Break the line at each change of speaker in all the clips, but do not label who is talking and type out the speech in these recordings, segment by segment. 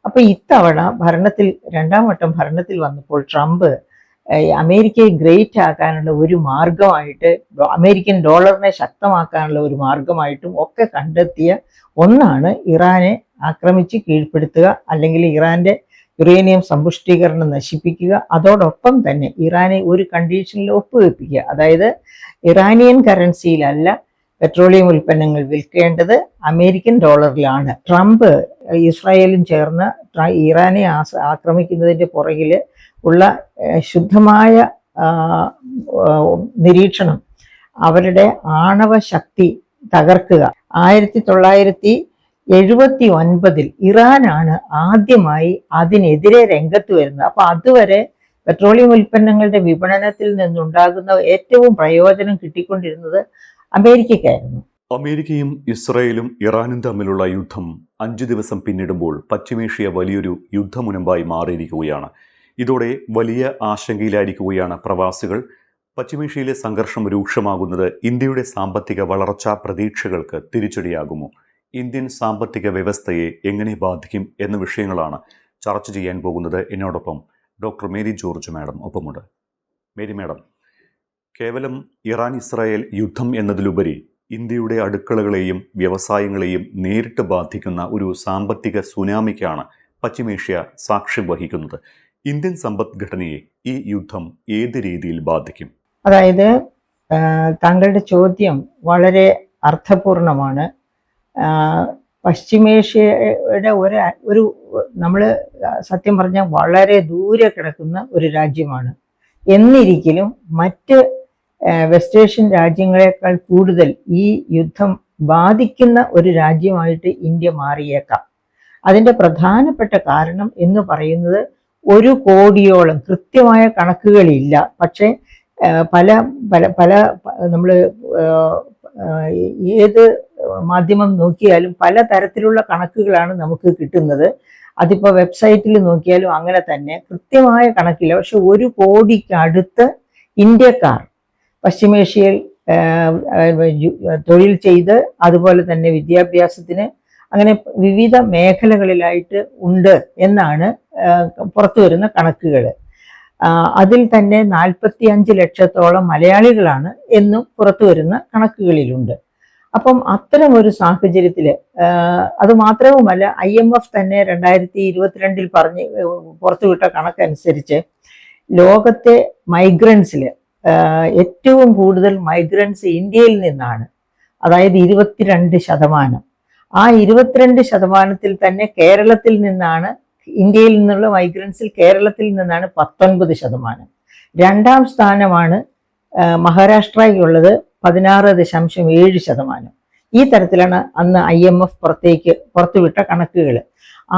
അപ്പൊ ഇത്തവണ രണ്ടാം വട്ടം ഭരണത്തിൽ വന്നപ്പോൾ ട്രംപ് അമേരിക്കയെ ഗ്രേറ്റ് ആക്കാനുള്ള ഒരു മാർഗമായിട്ട്, അമേരിക്കൻ ഡോളറിനെ ശക്തമാക്കാനുള്ള ഒരു മാർഗമായിട്ടും ഒക്കെ കണ്ടെത്തിയ ഒന്നാണ് ഇറാനെ ആക്രമിച്ച് കീഴ്പ്പെടുത്തുക, അല്ലെങ്കിൽ ഇറാന്റെ യുറേനിയം സമ്പുഷ്ടീകരണം നശിപ്പിക്കുക. അതോടൊപ്പം തന്നെ ഇറാനെ ഒരു കണ്ടീഷനിൽ ഒപ്പുവെപ്പിക്കുക. അതായത് ഇറാനിയൻ കറൻസിയിലല്ല പെട്രോളിയം ഉൽപ്പന്നങ്ങൾ വിൽക്കേണ്ടത്, അമേരിക്കൻ ഡോളറിലാണ്. ട്രംപ് ഇസ്രായേലും ചേർന്ന് ഇറാനെ ആക്രമിക്കുന്നതിൻ്റെ പുറകിൽ ഉള്ള ശുദ്ധമായ നിരീക്ഷണം അവരുടെ ആണവ ശക്തി തകർക്കുക. 1979 ഇറാനാണ് ആദ്യമായി അതിനെതിരെ രംഗത്ത് വരുന്നത്. അപ്പൊ അതുവരെ പെട്രോളിയം ഉൽപ്പന്നങ്ങളുടെ വിപണനത്തിൽ നിന്നുണ്ടാകുന്ന ഏറ്റവും പ്രയോജനം കിട്ടിക്കൊണ്ടിരുന്നത് അമേരിക്കയ്ക്കായിരുന്നു.
അമേരിക്കയും ഇസ്രായേലും ഇറാനും തമ്മിലുള്ള യുദ്ധം 5 ദിവസം പിന്നിടുമ്പോൾ പശ്ചിമേഷ്യ വലിയൊരു യുദ്ധമുനമ്പായി മാറിയിരിക്കുകയാണ്. ഇതോടെ വലിയ ആശങ്കയിലായിരിക്കുകയാണ് പ്രവാസികൾ. പശ്ചിമേഷ്യയിലെ സംഘർഷം രൂക്ഷമാകുന്നത് ഇന്ത്യയുടെ സാമ്പത്തിക വളർച്ചാ പ്രതീക്ഷകൾക്ക് തിരിച്ചടിയാകുമോ? ഇന്ത്യൻ സാമ്പത്തിക വ്യവസ്ഥയെ എങ്ങനെ ബാധിക്കും എന്ന വിഷയങ്ങളാണ് ചർച്ച ചെയ്യാൻ പോകുന്നത്. എന്നോടൊപ്പം ഡോക്ടർ മേരി ജോർജ് മാഡം ഒപ്പമുണ്ട്. മേരി മാഡം, കേവലം ഇറാൻ ഇസ്രായേൽ യുദ്ധം എന്നതിലുപരി ഇന്ത്യയുടെ അടുക്കളകളെയും വ്യവസായങ്ങളെയും നേരിട്ട് ബാധിക്കുന്ന ഒരു സാമ്പത്തിക സുനാമിക്കാണ് പശ്ചിമേഷ്യ സാക്ഷ്യം വഹിക്കുന്നത്. ഇന്ത്യൻ സമ്പദ്ഘടനയെ ഈ യുദ്ധം ഏത് രീതിയിൽ ബാധിക്കും?
അതായത് താങ്കളുടെ ചോദ്യം വളരെ അർത്ഥപൂർണമാണ്. പശ്ചിമേഷ്യയുടെ ഒരു നമ്മൾ സത്യം പറഞ്ഞാൽ വളരെ ദൂരെ കിടക്കുന്ന ഒരു രാജ്യമാണ്. എന്നിരിക്കലും മറ്റ് വെസ്റ്റ് ഏഷ്യൻ രാജ്യങ്ങളെക്കാൾ കൂടുതൽ ഈ യുദ്ധം ബാധിക്കുന്ന ഒരു രാജ്യമായിട്ട് ഇന്ത്യ മാറിയേക്കാം. അതിൻ്റെ പ്രധാനപ്പെട്ട കാരണം എന്ന് പറയുന്നത് 1 കോടിയോളം, കൃത്യമായ കണക്കുകളില്ല, പക്ഷേ പല പല പല നമ്മൾ ഏത് മാധ്യമം നോക്കിയാലും പല തരത്തിലുള്ള കണക്കുകളാണ് നമുക്ക് കിട്ടുന്നത്. അതിപ്പോൾ വെബ്സൈറ്റിൽ നോക്കിയാലും അങ്ങനെ തന്നെ കൃത്യമായ കണക്കില്ല. പക്ഷെ 1 കോടിക്കടുത്ത് ഇന്ത്യക്കാർ പശ്ചിമേഷ്യയിൽ തൊഴിൽ ചെയ്ത് അതുപോലെ തന്നെ വിദ്യാഭ്യാസത്തിന് അങ്ങനെ വിവിധ മേഖലകളിലായിട്ട് ഉണ്ട് എന്നാണ് പുറത്തു വരുന്ന കണക്കുകൾ. അതിൽ തന്നെ 45 ലക്ഷത്തോളം മലയാളികളാണ് എന്നും പുറത്തു വരുന്ന കണക്കുകളിലുണ്ട്. അപ്പം അത്തരം ഒരു സാഹചര്യത്തിൽ അത് മാത്രവുമല്ല, IMF തന്നെ 2022 പുറത്തുവിട്ട കണക്കനുസരിച്ച് ലോകത്തെ മൈഗ്രൻസിൽ ഏറ്റവും കൂടുതൽ മൈഗ്രൻസ് ഇന്ത്യയിൽ നിന്നാണ്. അതായത് 22%. ആ 22%-ത്തിൽ തന്നെ കേരളത്തിൽ നിന്നാണ്, ഇന്ത്യയിൽ നിന്നുള്ള മൈഗ്രൻസിൽ കേരളത്തിൽ നിന്നാണ് 19%. 2ാം സ്ഥാനമാണ് മഹാരാഷ്ട്രയ്ക്കുള്ളത് 16.7%. ഈ തരത്തിലാണ് അന്ന് IMF പുറത്തുവിട്ട കണക്കുകൾ.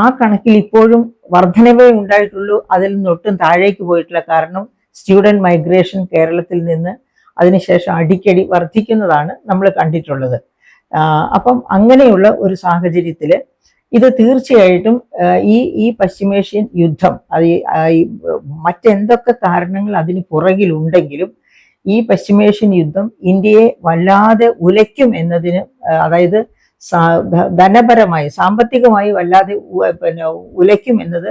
ആ കണക്കിൽ ഇപ്പോഴും വർധനവേ ഉണ്ടായിട്ടുള്ളൂ, അതിൽ നിന്നൊട്ടും താഴേക്ക് പോയിട്ടില്ല. കാരണം സ്റ്റുഡൻറ് മൈഗ്രേഷൻ കേരളത്തിൽ നിന്ന് അതിനുശേഷം അടിക്കടി വർദ്ധിക്കുന്നതാണ് നമ്മൾ കണ്ടിട്ടുള്ളത്. അപ്പം അങ്ങനെയുള്ള ഒരു സാഹചര്യത്തിൽ ഇത് തീർച്ചയായിട്ടും ഈ പശ്ചിമേഷ്യൻ യുദ്ധം, അത് മറ്റെന്തൊക്കെ കാരണങ്ങൾ അതിന് പുറകിലുണ്ടെങ്കിലും ഈ പശ്ചിമേഷ്യൻ യുദ്ധം ഇന്ത്യയെ വല്ലാതെ ഉലയ്ക്കും എന്നതിന്, അതായത് ധനപരമായി സാമ്പത്തികമായി വല്ലാതെ ഉലയ്ക്കും എന്നത്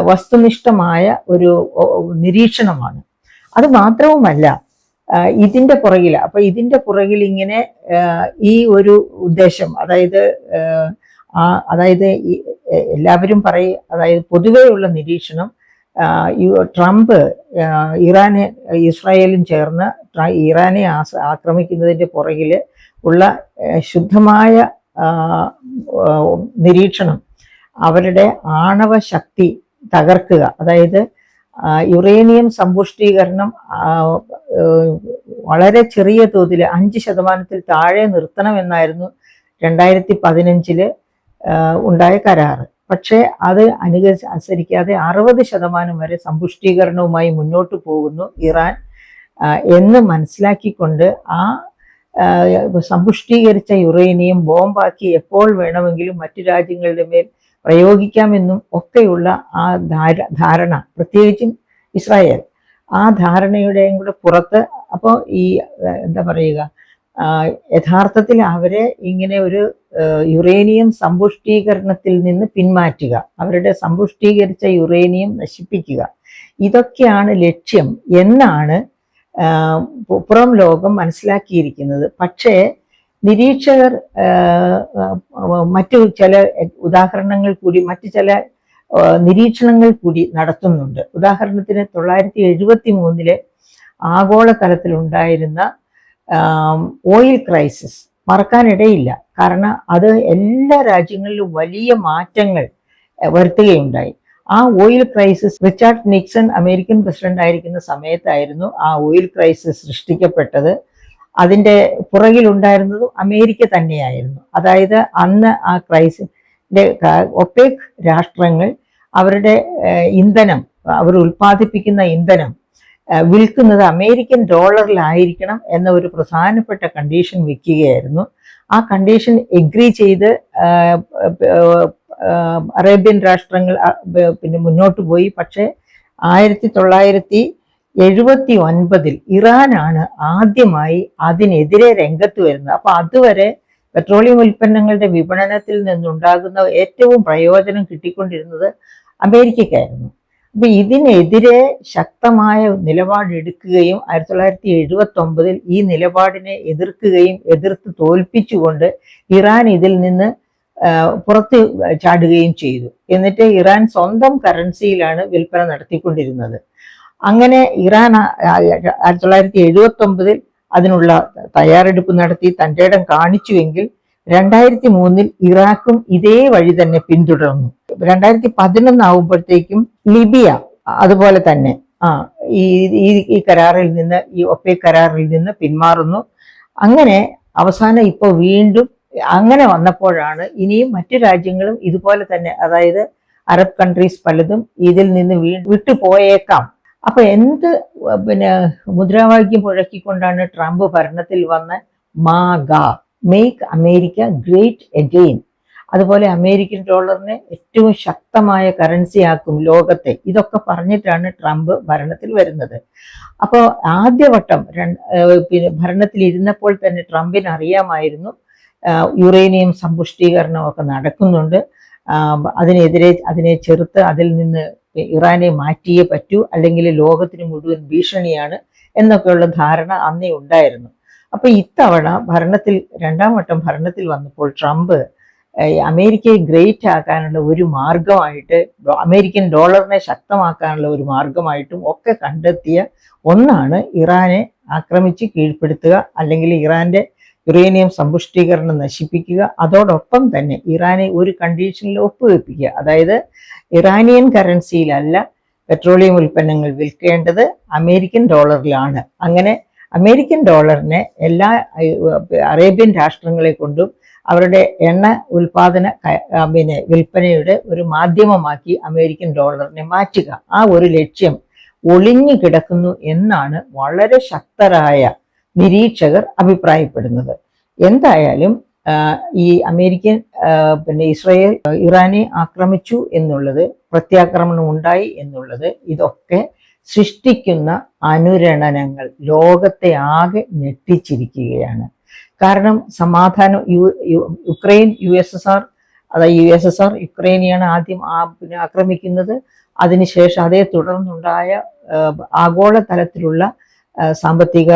വസ്തുനിഷ്ഠമായ ഒരു നിരീക്ഷണമാണ്. അത് മാത്രവുമല്ല, ഇതിൻ്റെ പുറകിൽ ഇങ്ങനെ ഈ ഒരു ഉദ്ദേശം, അതായത് എല്ലാവരും അതായത് പൊതുവെയുള്ള നിരീക്ഷണം, ട്രംപ് ഇസ്രായേലും ചേർന്ന് ഇറാനെ ആക്രമിക്കുന്നതിൻ്റെ പുറകിൽ ഉള്ള ശുദ്ധമായ നിരീക്ഷണം അവരുടെ ആണവ ശക്തി തകർക്കുക, അതായത് യുറേനിയം സമ്പുഷ്ടീകരണം വളരെ ചെറിയ തോതിൽ 5%-ൽ താഴെ നിർത്തണമെന്നായിരുന്നു 2015 ഉണ്ടായ കരാറ്. പക്ഷേ അത് അനുസരിക്കാതെ 60% വരെ സമ്പുഷ്ടീകരണവുമായി മുന്നോട്ട് പോകുന്നു ഇറാൻ എന്ന് മനസ്സിലാക്കിക്കൊണ്ട് ആ സമ്പുഷ്ടീകരിച്ച യുറേനിയം ബോംബാക്കി എപ്പോൾ വേണമെങ്കിലും മറ്റു രാജ്യങ്ങളുടെ മേൽ പ്രയോഗിക്കാമെന്നും ഒക്കെയുള്ള ആ ധാരണ, പ്രത്യേകിച്ചും ഇസ്രായേൽ, ആ ധാരണയുടെയും കൂടെ പുറത്ത്, അപ്പോൾ ഈ എന്താ പറയുക, യഥാർത്ഥത്തിൽ അവരെ ഇങ്ങനെ ഒരു യുറേനിയം സമ്പുഷ്ടീകരണത്തിൽ നിന്ന് പിന്മാറ്റുക, അവരുടെ സമ്പുഷ്ടീകരിച്ച യുറേനിയം നശിപ്പിക്കുക, ഇതൊക്കെയാണ് ലക്ഷ്യം എന്നാണ് പുറം ലോകം മനസ്സിലാക്കിയിരിക്കുന്നത്. പക്ഷേ നിരീക്ഷകർ മറ്റു ചില ഉദാഹരണങ്ങൾ കൂടി, മറ്റു ചില നിരീക്ഷണങ്ങൾ കൂടി നടത്തുന്നുണ്ട്. ഉദാഹരണത്തിന് 1973 ആഗോളതലത്തിലുണ്ടായിരുന്ന ഓയിൽ ക്രൈസിസ് മറക്കാനിടയില്ല. കാരണം അത് എല്ലാ രാജ്യങ്ങളിലും വലിയ മാറ്റങ്ങൾ വരുത്തുകയുണ്ടായി. ആ oil crisis, Richard Nixon American president ആയിരിക്കുന്ന സമയത്തായിരുന്നു ആ ഓയിൽ ക്രൈസിസ് സൃഷ്ടിക്കപ്പെട്ടത്. അതിൻ്റെ പുറകിലുണ്ടായിരുന്നതും അമേരിക്ക തന്നെയായിരുന്നു. അതായത് അന്ന് ആ ക്രൈസിന്റെ ഒപെക് രാഷ്ട്രങ്ങൾ അവരുടെ ഇന്ധനം, അവർ ഉൽപ്പാദിപ്പിക്കുന്ന ഇന്ധനം വിൽക്കുന്നത് അമേരിക്കൻ ഡോളറിലായിരിക്കണം എന്ന ഒരു പ്രധാനപ്പെട്ട കണ്ടീഷൻ വെക്കുകയായിരുന്നു. ആ കണ്ടീഷൻ എഗ്രി ചെയ്ത് അറേബ്യൻ രാഷ്ട്രങ്ങൾ പിന്നെ മുന്നോട്ട് പോയി. പക്ഷേ 1979 ഇറാനാണ് ആദ്യമായി അതിനെതിരെ രംഗത്ത് വരുന്നത്. അപ്പൊ അതുവരെ പെട്രോളിയം ഉൽപ്പന്നങ്ങളുടെ വിപണനത്തിൽ നിന്നുണ്ടാകുന്ന ഏറ്റവും പ്രയോജനം കിട്ടിക്കൊണ്ടിരുന്നത് അമേരിക്കക്കായിരുന്നു. അപ്പൊ ഇതിനെതിരെ ശക്തമായ നിലപാടെടുക്കുകയും 1979 ഈ നിലപാടിനെ എതിർക്കുകയും എതിർത്ത് തോൽപ്പിച്ചുകൊണ്ട് ഇറാൻ ഇതിൽ നിന്ന് പുറത്ത് ചാടുകയും ചെയ്തു. എന്നിട്ട് ഇറാൻ സ്വന്തം കറൻസിയിലാണ് വിൽപ്പന നടത്തിക്കൊണ്ടിരുന്നത്. അങ്ങനെ ഇറാൻ 1979 അതിനുള്ള തയ്യാറെടുപ്പ് നടത്തി തൻ്റെ ഇടം കാണിച്ചുവെങ്കിൽ 2003 ഇറാഖും ഇതേ വഴി തന്നെ പിന്തുടർന്നു. 2011 ആവുമ്പോഴത്തേക്കും ലിബിയ അതുപോലെ തന്നെ ഈ കരാറിൽ നിന്ന്, ഈ ഒപെക് കരാറിൽ നിന്ന് പിന്മാറുന്നു. അങ്ങനെ അവസാനം ഇപ്പോൾ വീണ്ടും അങ്ങനെ വന്നപ്പോഴാണ് ഇനിയും മറ്റു രാജ്യങ്ങളും ഇതുപോലെ തന്നെ, അതായത് അറബ് കൺട്രീസ് പലതും ഇതിൽ നിന്ന് വിട്ടുപോയേക്കാം. അപ്പൊ എന്ത് പിന്നെ മുദ്രാവാക്യം മുഴക്കിക്കൊണ്ടാണ് ട്രംപ് ഭരണത്തിൽ വന്ന് മാഗ, മേക്ക് അമേരിക്ക ഗ്രേറ്റ് അഗെയിൻ, അതുപോലെ അമേരിക്കൻ ഡോളറിനെ ഏറ്റവും ശക്തമായ കറൻസി ആക്കും ലോകത്തെ, ഇതൊക്കെ പറഞ്ഞിട്ടാണ് ട്രംപ് ഭരണത്തിൽ വരുന്നത്. അപ്പോൾ ആദ്യവട്ടം പിന്നെ ഭരണത്തിൽ ഇരുന്നപ്പോൾ തന്നെ ട്രംപിന് അറിയാമായിരുന്നു യുറേനിയം സമ്പുഷ്ടീകരണമൊക്കെ നടക്കുന്നുണ്ട്, അതിനെ ചെറുത്ത് അതിൽ നിന്ന് ഇറാനെ മാറ്റിയേ പറ്റൂ, അല്ലെങ്കിൽ ലോകത്തിന് മുഴുവൻ ഭീഷണിയാണ് എന്നൊക്കെയുള്ള ധാരണ അന്നേ ഉണ്ടായിരുന്നു. അപ്പൊ ഇത്തവണ രണ്ടാം വട്ടം ഭരണത്തിൽ വന്നപ്പോൾ ട്രംപ് അമേരിക്കയെ ഗ്രേറ്റ് ആക്കാനുള്ള ഒരു മാർഗമായിട്ട്, അമേരിക്കൻ ഡോളറിനെ ശക്തമാക്കാനുള്ള ഒരു മാർഗമായിട്ടും ഒക്കെ കണ്ടെത്തിയ ഒന്നാണ് ഇറാനെ ആക്രമിച്ച് കീഴ്പ്പെടുത്തുക, അല്ലെങ്കിൽ ഇറാന്റെ യുറേനിയം സമ്പുഷ്ടീകരണം നശിപ്പിക്കുക. അതോടൊപ്പം തന്നെ ഇറാനെ ഒരു കണ്ടീഷനിൽ ഒപ്പുവെപ്പിക്കുക, അതായത് ഇറാനിയൻ കറൻസിയിലല്ല പെട്രോളിയം ഉൽപ്പന്നങ്ങൾ വിൽക്കേണ്ടത്, അമേരിക്കൻ ഡോളറിലാണ്. അങ്ങനെ അമേരിക്കൻ ഡോളറിനെ എല്ലാ അറേബ്യൻ രാഷ്ട്രങ്ങളെ കൊണ്ടും അവരുടെ എണ്ണ ഉൽപാദന വിൽപ്പനയുടെ ഒരു മാധ്യമമാക്കി അമേരിക്കൻ ഡോളറിനെ മാറ്റുക, ആ ഒരു ലക്ഷ്യം ഒളിഞ്ഞു കിടക്കുന്നു എന്നാണ് വളരെ ശക്തരായ നിരീക്ഷകർ അഭിപ്രായപ്പെടുന്നത്. എന്തായാലും ഈ അമേരിക്കൻ ഇസ്രായേൽ ഇറാനെ ആക്രമിച്ചു എന്നുള്ളത്, പ്രത്യാക്രമണം ഉണ്ടായി എന്നുള്ളത്, ഇതൊക്കെ സൃഷ്ടിക്കുന്ന അനുരണനങ്ങൾ ലോകത്തെ ആകെ ഞെട്ടിച്ചിരിക്കുകയാണ്. കാരണം സമാധാനം, യുക്രൈൻ USSR, അതായത് USSR യുക്രൈനെയാണ് ആദ്യം ആക്രമിക്കുന്നത്. അതിനുശേഷം അതേ തുടർന്നുണ്ടായ ആഗോള തലത്തിലുള്ള സാമ്പത്തിക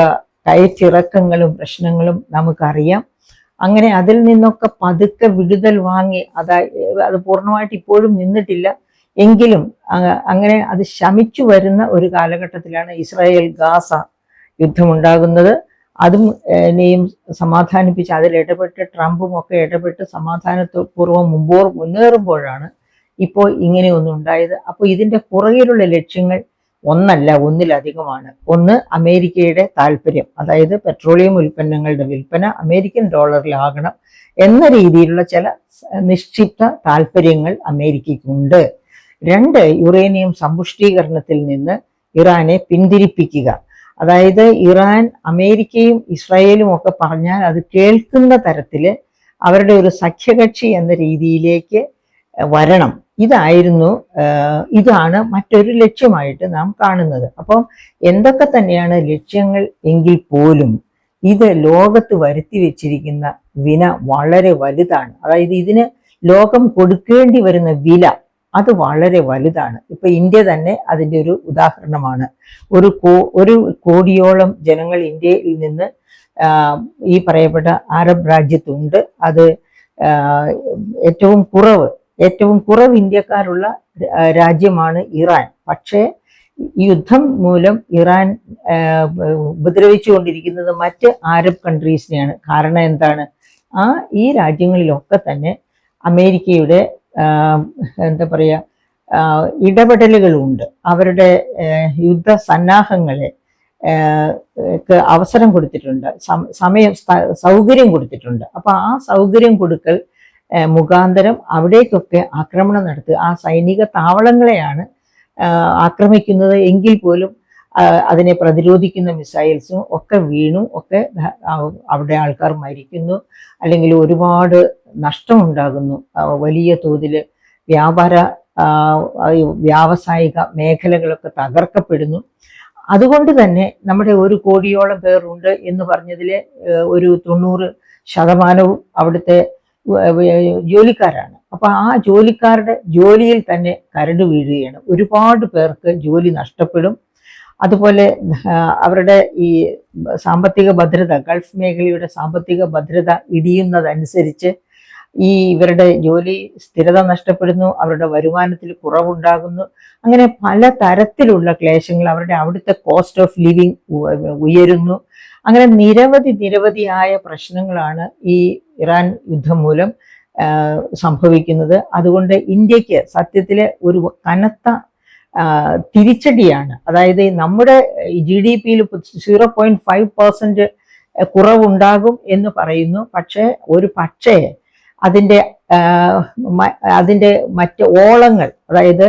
കയറ്റിറക്കങ്ങളും പ്രശ്നങ്ങളും നമുക്കറിയാം. അങ്ങനെ അതിൽ നിന്നൊക്കെ പതുക്കെ വിടുതൽ വാങ്ങി, അത് പൂർണ്ണമായിട്ട് ഇപ്പോഴും നിന്നിട്ടില്ല എങ്കിലും അങ്ങനെ അത് ശമിച്ചു വരുന്ന ഒരു കാലഘട്ടത്തിലാണ് ഇസ്രായേൽ ഗാസ യുദ്ധമുണ്ടാകുന്നത്. അതും ഇനിയും സമാധാനിപ്പിച്ച് അതിൽ ഇടപെട്ട് ട്രംപും ഒക്കെ ഇടപെട്ട് സമാധാനപൂർവ്വം മുന്നേറുമ്പോഴാണ് ഇപ്പോൾ ഇങ്ങനെയൊന്നും ഉണ്ടായത്. അപ്പോൾ ഇതിൻ്റെ പുറകിലുള്ള ലക്ഷ്യങ്ങൾ ഒന്നല്ല, ഒന്നിലധികമാണ്. ഒന്ന്, അമേരിക്കയുടെ താല്പര്യം, അതായത് പെട്രോളിയം ഉൽപ്പന്നങ്ങളുടെ വിൽപ്പന അമേരിക്കൻ ഡോളറിലാകണം എന്ന രീതിയിലുള്ള ചില നിശ്ചിത താല്പര്യങ്ങൾ അമേരിക്കയ്ക്കുണ്ട്. രണ്ട്, യുറേനിയം സമ്പുഷ്ടീകരണത്തിൽ നിന്ന് ഇറാനെ പിന്തിരിപ്പിക്കുക. അതായത് ഇറാൻ അമേരിക്കയും ഇസ്രായേലും ഒക്കെ പറഞ്ഞാൽ അത് കേൾക്കുന്ന തരത്തിൽ അവരുടെ ഒരു സഖ്യകക്ഷി എന്ന രീതിയിലേക്ക് വരണം. ഇതാണ് മറ്റൊരു ലക്ഷ്യമായിട്ട് നാം കാണുന്നത്. അപ്പം എന്തൊക്കെ തന്നെയാണ് ലക്ഷ്യങ്ങൾ എങ്കിൽ പോലും ഇത് ലോകത്ത് വരുത്തി വെച്ചിരിക്കുന്ന വിന വളരെ വലുതാണ്. അതായത് ഇതിന് ലോകം കൊടുക്കേണ്ടി വരുന്ന വില അത് വളരെ വലുതാണ്. ഇപ്പൊ ഇന്ത്യ തന്നെ അതിൻ്റെ ഒരു ഉദാഹരണമാണ്. ഒരു കോടിയോളം ജനങ്ങൾ ഇന്ത്യയിൽ നിന്ന് ഈ പറയപ്പെട്ട അറബ് രാജ്യത്തുണ്ട്. അത് ഏറ്റവും കുറവ് ഇന്ത്യക്കാരുള്ള രാജ്യമാണ് ഇറാൻ. പക്ഷേ ഈ യുദ്ധം മൂലം ഇറാൻ ഉപദ്രവിച്ചുകൊണ്ടിരിക്കുന്നത് മറ്റ് അറബ് കൺട്രീസിനെയാണ്. കാരണം എന്താണ്? ഈ രാജ്യങ്ങളിലൊക്കെ തന്നെ അമേരിക്കയുടെ എന്താ പറയുക ഇടപെടലുകളുണ്ട്. അവരുടെ യുദ്ധ സന്നാഹങ്ങളെ അവസരം കൊടുത്തിട്ടുണ്ട്, സൗകര്യം കൊടുത്തിട്ടുണ്ട്. അപ്പൊ ആ സൗകര്യം കൊടുക്കൽ മുഖാന്തരം അവിടേക്കൊക്കെ ആക്രമണം നടത്തുക, ആ സൈനിക താവളങ്ങളെയാണ് ആക്രമിക്കുന്നത് എങ്കിൽ പോലും അതിനെ പ്രതിരോധിക്കുന്ന മിസൈൽസും ഒക്കെ വീണു, ഒക്കെ അവിടെ ആൾക്കാർ മരിക്കുന്നു, അല്ലെങ്കിൽ ഒരുപാട് നഷ്ടമുണ്ടാകുന്നു. വലിയ തോതിൽ വ്യാവസായിക മേഖലകളൊക്കെ തകർക്കപ്പെടുന്നു. അതുകൊണ്ട് തന്നെ നമ്മുടെ 1 കോടിയോളം പേരുണ്ട് എന്ന് പറഞ്ഞതിൽ ഒരു 90% അവിടുത്തെ ജോലിക്കാരാണ്. അപ്പൊ ആ ജോലിക്കാരുടെ ജോലിയിൽ തന്നെ കരട് വീഴുകയാണ്. ഒരുപാട് പേർക്ക് ജോലി നഷ്ടപ്പെടും. അതുപോലെ അവരുടെ ഈ സാമ്പത്തിക ഭദ്രത, ഗൾഫ് മേഖലയുടെ സാമ്പത്തിക ഭദ്രത ഇടിയുന്നതനുസരിച്ച് ഇവരുടെ ജോലി സ്ഥിരത നഷ്ടപ്പെടുന്നു, അവരുടെ വരുമാനത്തിൽ കുറവുണ്ടാകുന്നു. അങ്ങനെ പല തരത്തിലുള്ള ക്ലേശങ്ങൾ, അവിടുത്തെ കോസ്റ്റ് ഓഫ് ലിവിങ് ഉയരുന്നു. അങ്ങനെ നിരവധിയായ പ്രശ്നങ്ങളാണ് ഈ ഇറാൻ യുദ്ധം മൂലം സംഭവിക്കുന്നത്. അതുകൊണ്ട് ഇന്ത്യക്ക് സത്യത്തിലെ ഒരു കനത്ത തിരിച്ചടിയാണ്. അതായത് നമ്മുടെ GDP-യിൽ 0.5% കുറവുണ്ടാകും എന്ന് പറയുന്നു. പക്ഷേ അതിൻ്റെ മറ്റ് ഓളങ്ങൾ, അതായത്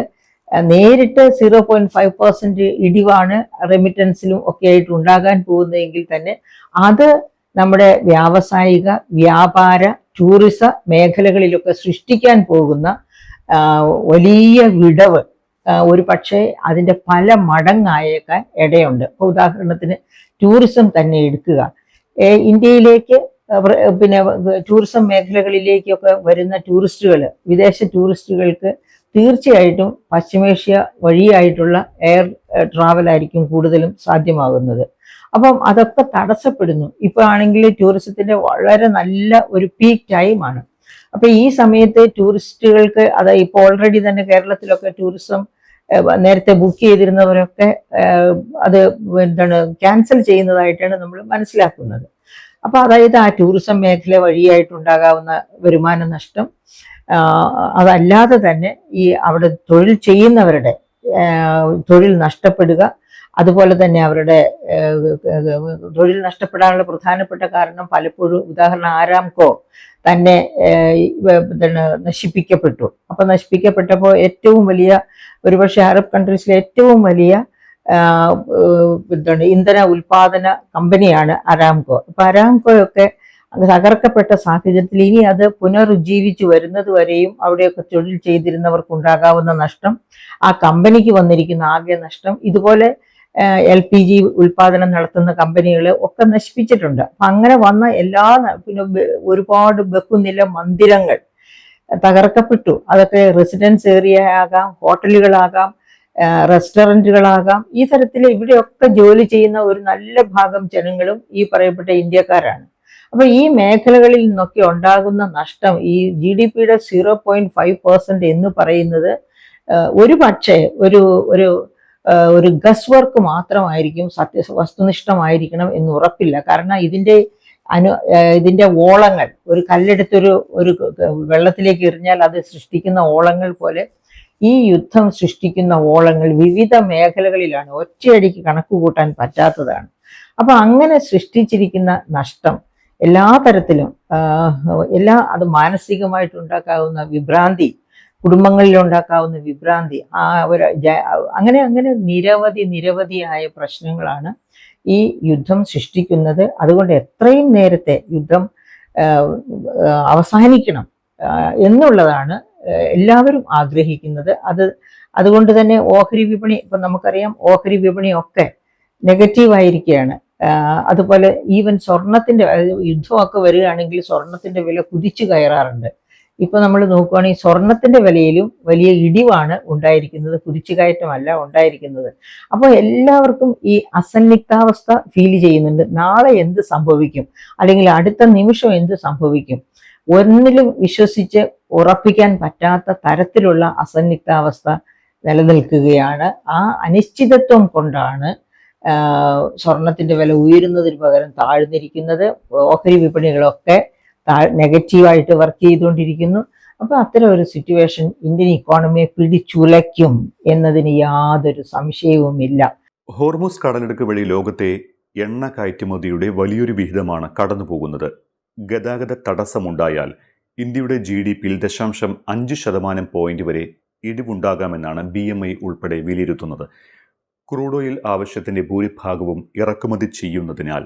നേരിട്ട് 0.5% ഇടിവാണ് റെമിറ്റൻസിലും ഒക്കെ ആയിട്ട് ഉണ്ടാകാൻ പോകുന്നതെങ്കിൽ തന്നെ അത് നമ്മുടെ വ്യാവസായിക, വ്യാപാര, ടൂറിസ മേഖലകളിലൊക്കെ സൃഷ്ടിക്കാൻ പോകുന്ന വലിയ വിടവ് ഒരു പക്ഷേ അതിൻ്റെ പല മടങ്ങായേക്കാൻ ഇടയുണ്ട്. ഇപ്പോൾ ഉദാഹരണത്തിന് ടൂറിസം തന്നെ എടുക്കുക. ഇന്ത്യയിലേക്ക് പിന്നെ ടൂറിസം മേഖലകളിലേക്കൊക്കെ വരുന്ന ടൂറിസ്റ്റുകൾ, വിദേശ ടൂറിസ്റ്റുകൾക്ക് തീർച്ചയായിട്ടും പശ്ചിമേഷ്യ വഴിയായിട്ടുള്ള എയർ ട്രാവലായിരിക്കും കൂടുതലും സാധ്യമാകുന്നത്. അപ്പം അതൊക്കെ തടസ്സപ്പെടുന്നു. ഇപ്പോൾ ആണെങ്കിൽ ടൂറിസത്തിന്റെ വളരെ നല്ല ഒരു പീക്ക് ടൈമാണ്. അപ്പൊ ഈ സമയത്ത് ടൂറിസ്റ്റുകൾക്ക്, അതായത് ഇപ്പോൾ ഓൾറെഡി തന്നെ കേരളത്തിലൊക്കെ ടൂറിസം നേരത്തെ ബുക്ക് ചെയ്തിരുന്നവരൊക്കെ അത് ക്യാൻസൽ ചെയ്യുന്നതായിട്ടാണ് നമ്മൾ മനസ്സിലാക്കുന്നത്. അപ്പൊ അതായത് ആ ടൂറിസം മേഖല വഴിയായിട്ടുണ്ടാകാവുന്ന വരുമാന നഷ്ടം, അതല്ലാതെ തന്നെ അവിടെ തൊഴിൽ ചെയ്യുന്നവരുടെ തൊഴിൽ നഷ്ടപ്പെടുക, അതുപോലെ തന്നെ അവരുടെ തൊഴിൽ നഷ്ടപ്പെടാനുള്ള പ്രധാനപ്പെട്ട കാരണം പലപ്പോഴും ഉദാഹരണം ആരാംകോ തന്നെ നശിപ്പിക്കപ്പെട്ടു. അപ്പൊ നശിപ്പിക്കപ്പെട്ടപ്പോൾ ഏറ്റവും വലിയ, ഒരുപക്ഷെ അറബ് കൺട്രീസിലെ ഏറ്റവും വലിയ ഇന്ധന ഉൽപാദന കമ്പനിയാണ് അരാംകോ. അപ്പൊ അരാംകോയൊക്കെ തകർക്കപ്പെട്ട സാഹചര്യത്തിൽ ഇനി അത് പുനരുജ്ജീവിച്ചു വരുന്നത് വരെയും അവിടെയൊക്കെ തൊഴിൽ ചെയ്തിരുന്നവർക്ക് ഉണ്ടാകാവുന്ന നഷ്ടം, ആ കമ്പനിക്ക് വന്നിരിക്കുന്ന ആകെ നഷ്ടം, ഇതുപോലെ LPG ഉൽപാദനം നടത്തുന്ന കമ്പനികൾ ഒക്കെ നശിപ്പിച്ചിട്ടുണ്ട്. അപ്പൊ അങ്ങനെ വന്ന പിന്നെ ഒരുപാട് ബഹുനില മന്ദിരങ്ങൾ തകർക്കപ്പെട്ടു. അതൊക്കെ റെസിഡൻസ് ഏരിയ ആകാം, ഹോട്ടലുകളാകാം, റെസ്റ്റോറൻറ്റുകളാകാം. ഈ തരത്തിൽ ഇവിടെയൊക്കെ ജോലി ചെയ്യുന്ന ഒരു നല്ല ഭാഗം ജനങ്ങളും ഈ പറയപ്പെട്ട ഇന്ത്യക്കാരാണ്. അപ്പൊ ഈ മേഖലകളിൽ നിന്നൊക്കെ ഉണ്ടാകുന്ന നഷ്ടം, ഈ GDP-യുടെ 0.5% എന്ന് പറയുന്നത് ഒരു പക്ഷേ ഒരു ഗസ് വർക്ക് മാത്രമായിരിക്കും, വസ്തുനിഷ്ഠമായിരിക്കണം എന്ന് ഉറപ്പില്ല. കാരണം ഇതിന്റെ ഓളങ്ങൾ, ഒരു കല്ലെടുത്തൊരു വെള്ളത്തിലേക്ക് എറിഞ്ഞാൽ അത് സൃഷ്ടിക്കുന്ന ഓളങ്ങൾ പോലെ ഈ യുദ്ധം സൃഷ്ടിക്കുന്ന ഓളങ്ങൾ വിവിധ മേഖലകളിലാണ്, ഒറ്റയടിക്ക് കണക്ക് കൂട്ടാൻ പറ്റാത്തതാണ്. അപ്പൊ അങ്ങനെ സൃഷ്ടിച്ചിരിക്കുന്ന നഷ്ടം എല്ലാ തരത്തിലും അത് മാനസികമായിട്ടുണ്ടാക്കാവുന്ന വിഭ്രാന്തി, കുടുംബങ്ങളിൽ ഉണ്ടാക്കാവുന്ന വിഭ്രാന്തി, അങ്ങനെ നിരവധിയായ പ്രശ്നങ്ങളാണ് ഈ യുദ്ധം സൃഷ്ടിക്കുന്നത്. അതുകൊണ്ട് എത്രയും നേരത്തെ യുദ്ധം അവസാനിക്കണം എന്നുള്ളതാണ് എല്ലാവരും ആഗ്രഹിക്കുന്നത്. അതുകൊണ്ട് തന്നെ ഓഹരി വിപണി, ഇപ്പം നമുക്കറിയാം ഓഹരി വിപണിയൊക്കെ നെഗറ്റീവായിരിക്കുകയാണ്. അതുപോലെ ഈവൻ സ്വർണത്തിന്റെ യുദ്ധമൊക്കെ വരികയാണെങ്കിൽ സ്വർണത്തിന്റെ വില കുതിച്ചു കയറാറുണ്ട്. ഇപ്പൊ നമ്മൾ നോക്കുകയാണെങ്കിൽ സ്വർണത്തിന്റെ വിലയിലും വലിയ ഇടിവാണ് ഉണ്ടായിരിക്കുന്നത്, കുതിച്ചുകയറ്റമല്ല ഉണ്ടായിരിക്കുന്നത്. അപ്പോൾ എല്ലാവർക്കും ഈ അസന്നിഗ്ധാവസ്ഥ ഫീൽ ചെയ്യുന്നുണ്ട്. നാളെ എന്ത് സംഭവിക്കും, അല്ലെങ്കിൽ അടുത്ത നിമിഷം എന്ത് സംഭവിക്കും, ഒന്നിലും വിശ്വസിച്ച് ഉറപ്പിക്കാൻ പറ്റാത്ത തരത്തിലുള്ള അസന്നിഗ്ധാവസ്ഥ നിലനിൽക്കുകയാണ്. ആ അനിശ്ചിതത്വം കൊണ്ടാണ് സ്വർണത്തിന്റെ വില ഉയരുന്നതിന് പകരം താഴ്ന്നിരിക്കുന്നത്. ഓഹരി വിപണികളൊക്കെ നെഗറ്റീവായിട്ട് വർക്ക് ചെയ്തുകൊണ്ടിരിക്കുന്നു. അപ്പൊ അത്തരം ഒരു സിറ്റുവേഷൻ ഇന്ത്യൻ ഇക്കോണമിയെ പിടിച്ചുലയ്ക്കും എന്നതിന് യാതൊരു സംശയവുമില്ല.
ഹോർമുസ് കടലിടുക്ക് വഴി ലോകത്തെ എണ്ണ കയറ്റുമതിയുടെ വലിയൊരു വിഹിതമാണ് കടന്നു പോകുന്നത്. ഗതാഗത തടസ്സമുണ്ടായാൽ ഇന്ത്യയുടെ GDP-യിൽ 0.5% പോയിന്റ് വരെ ഇടിവുണ്ടാകാമെന്നാണ് BMI ഉൾപ്പെടെ വിലയിരുത്തുന്നത്. ക്രൂഡ് ഓയിൽ ആവശ്യത്തിന്റെ ഭൂരിഭാഗവും ഇറക്കുമതി ചെയ്യുന്നതിനാൽ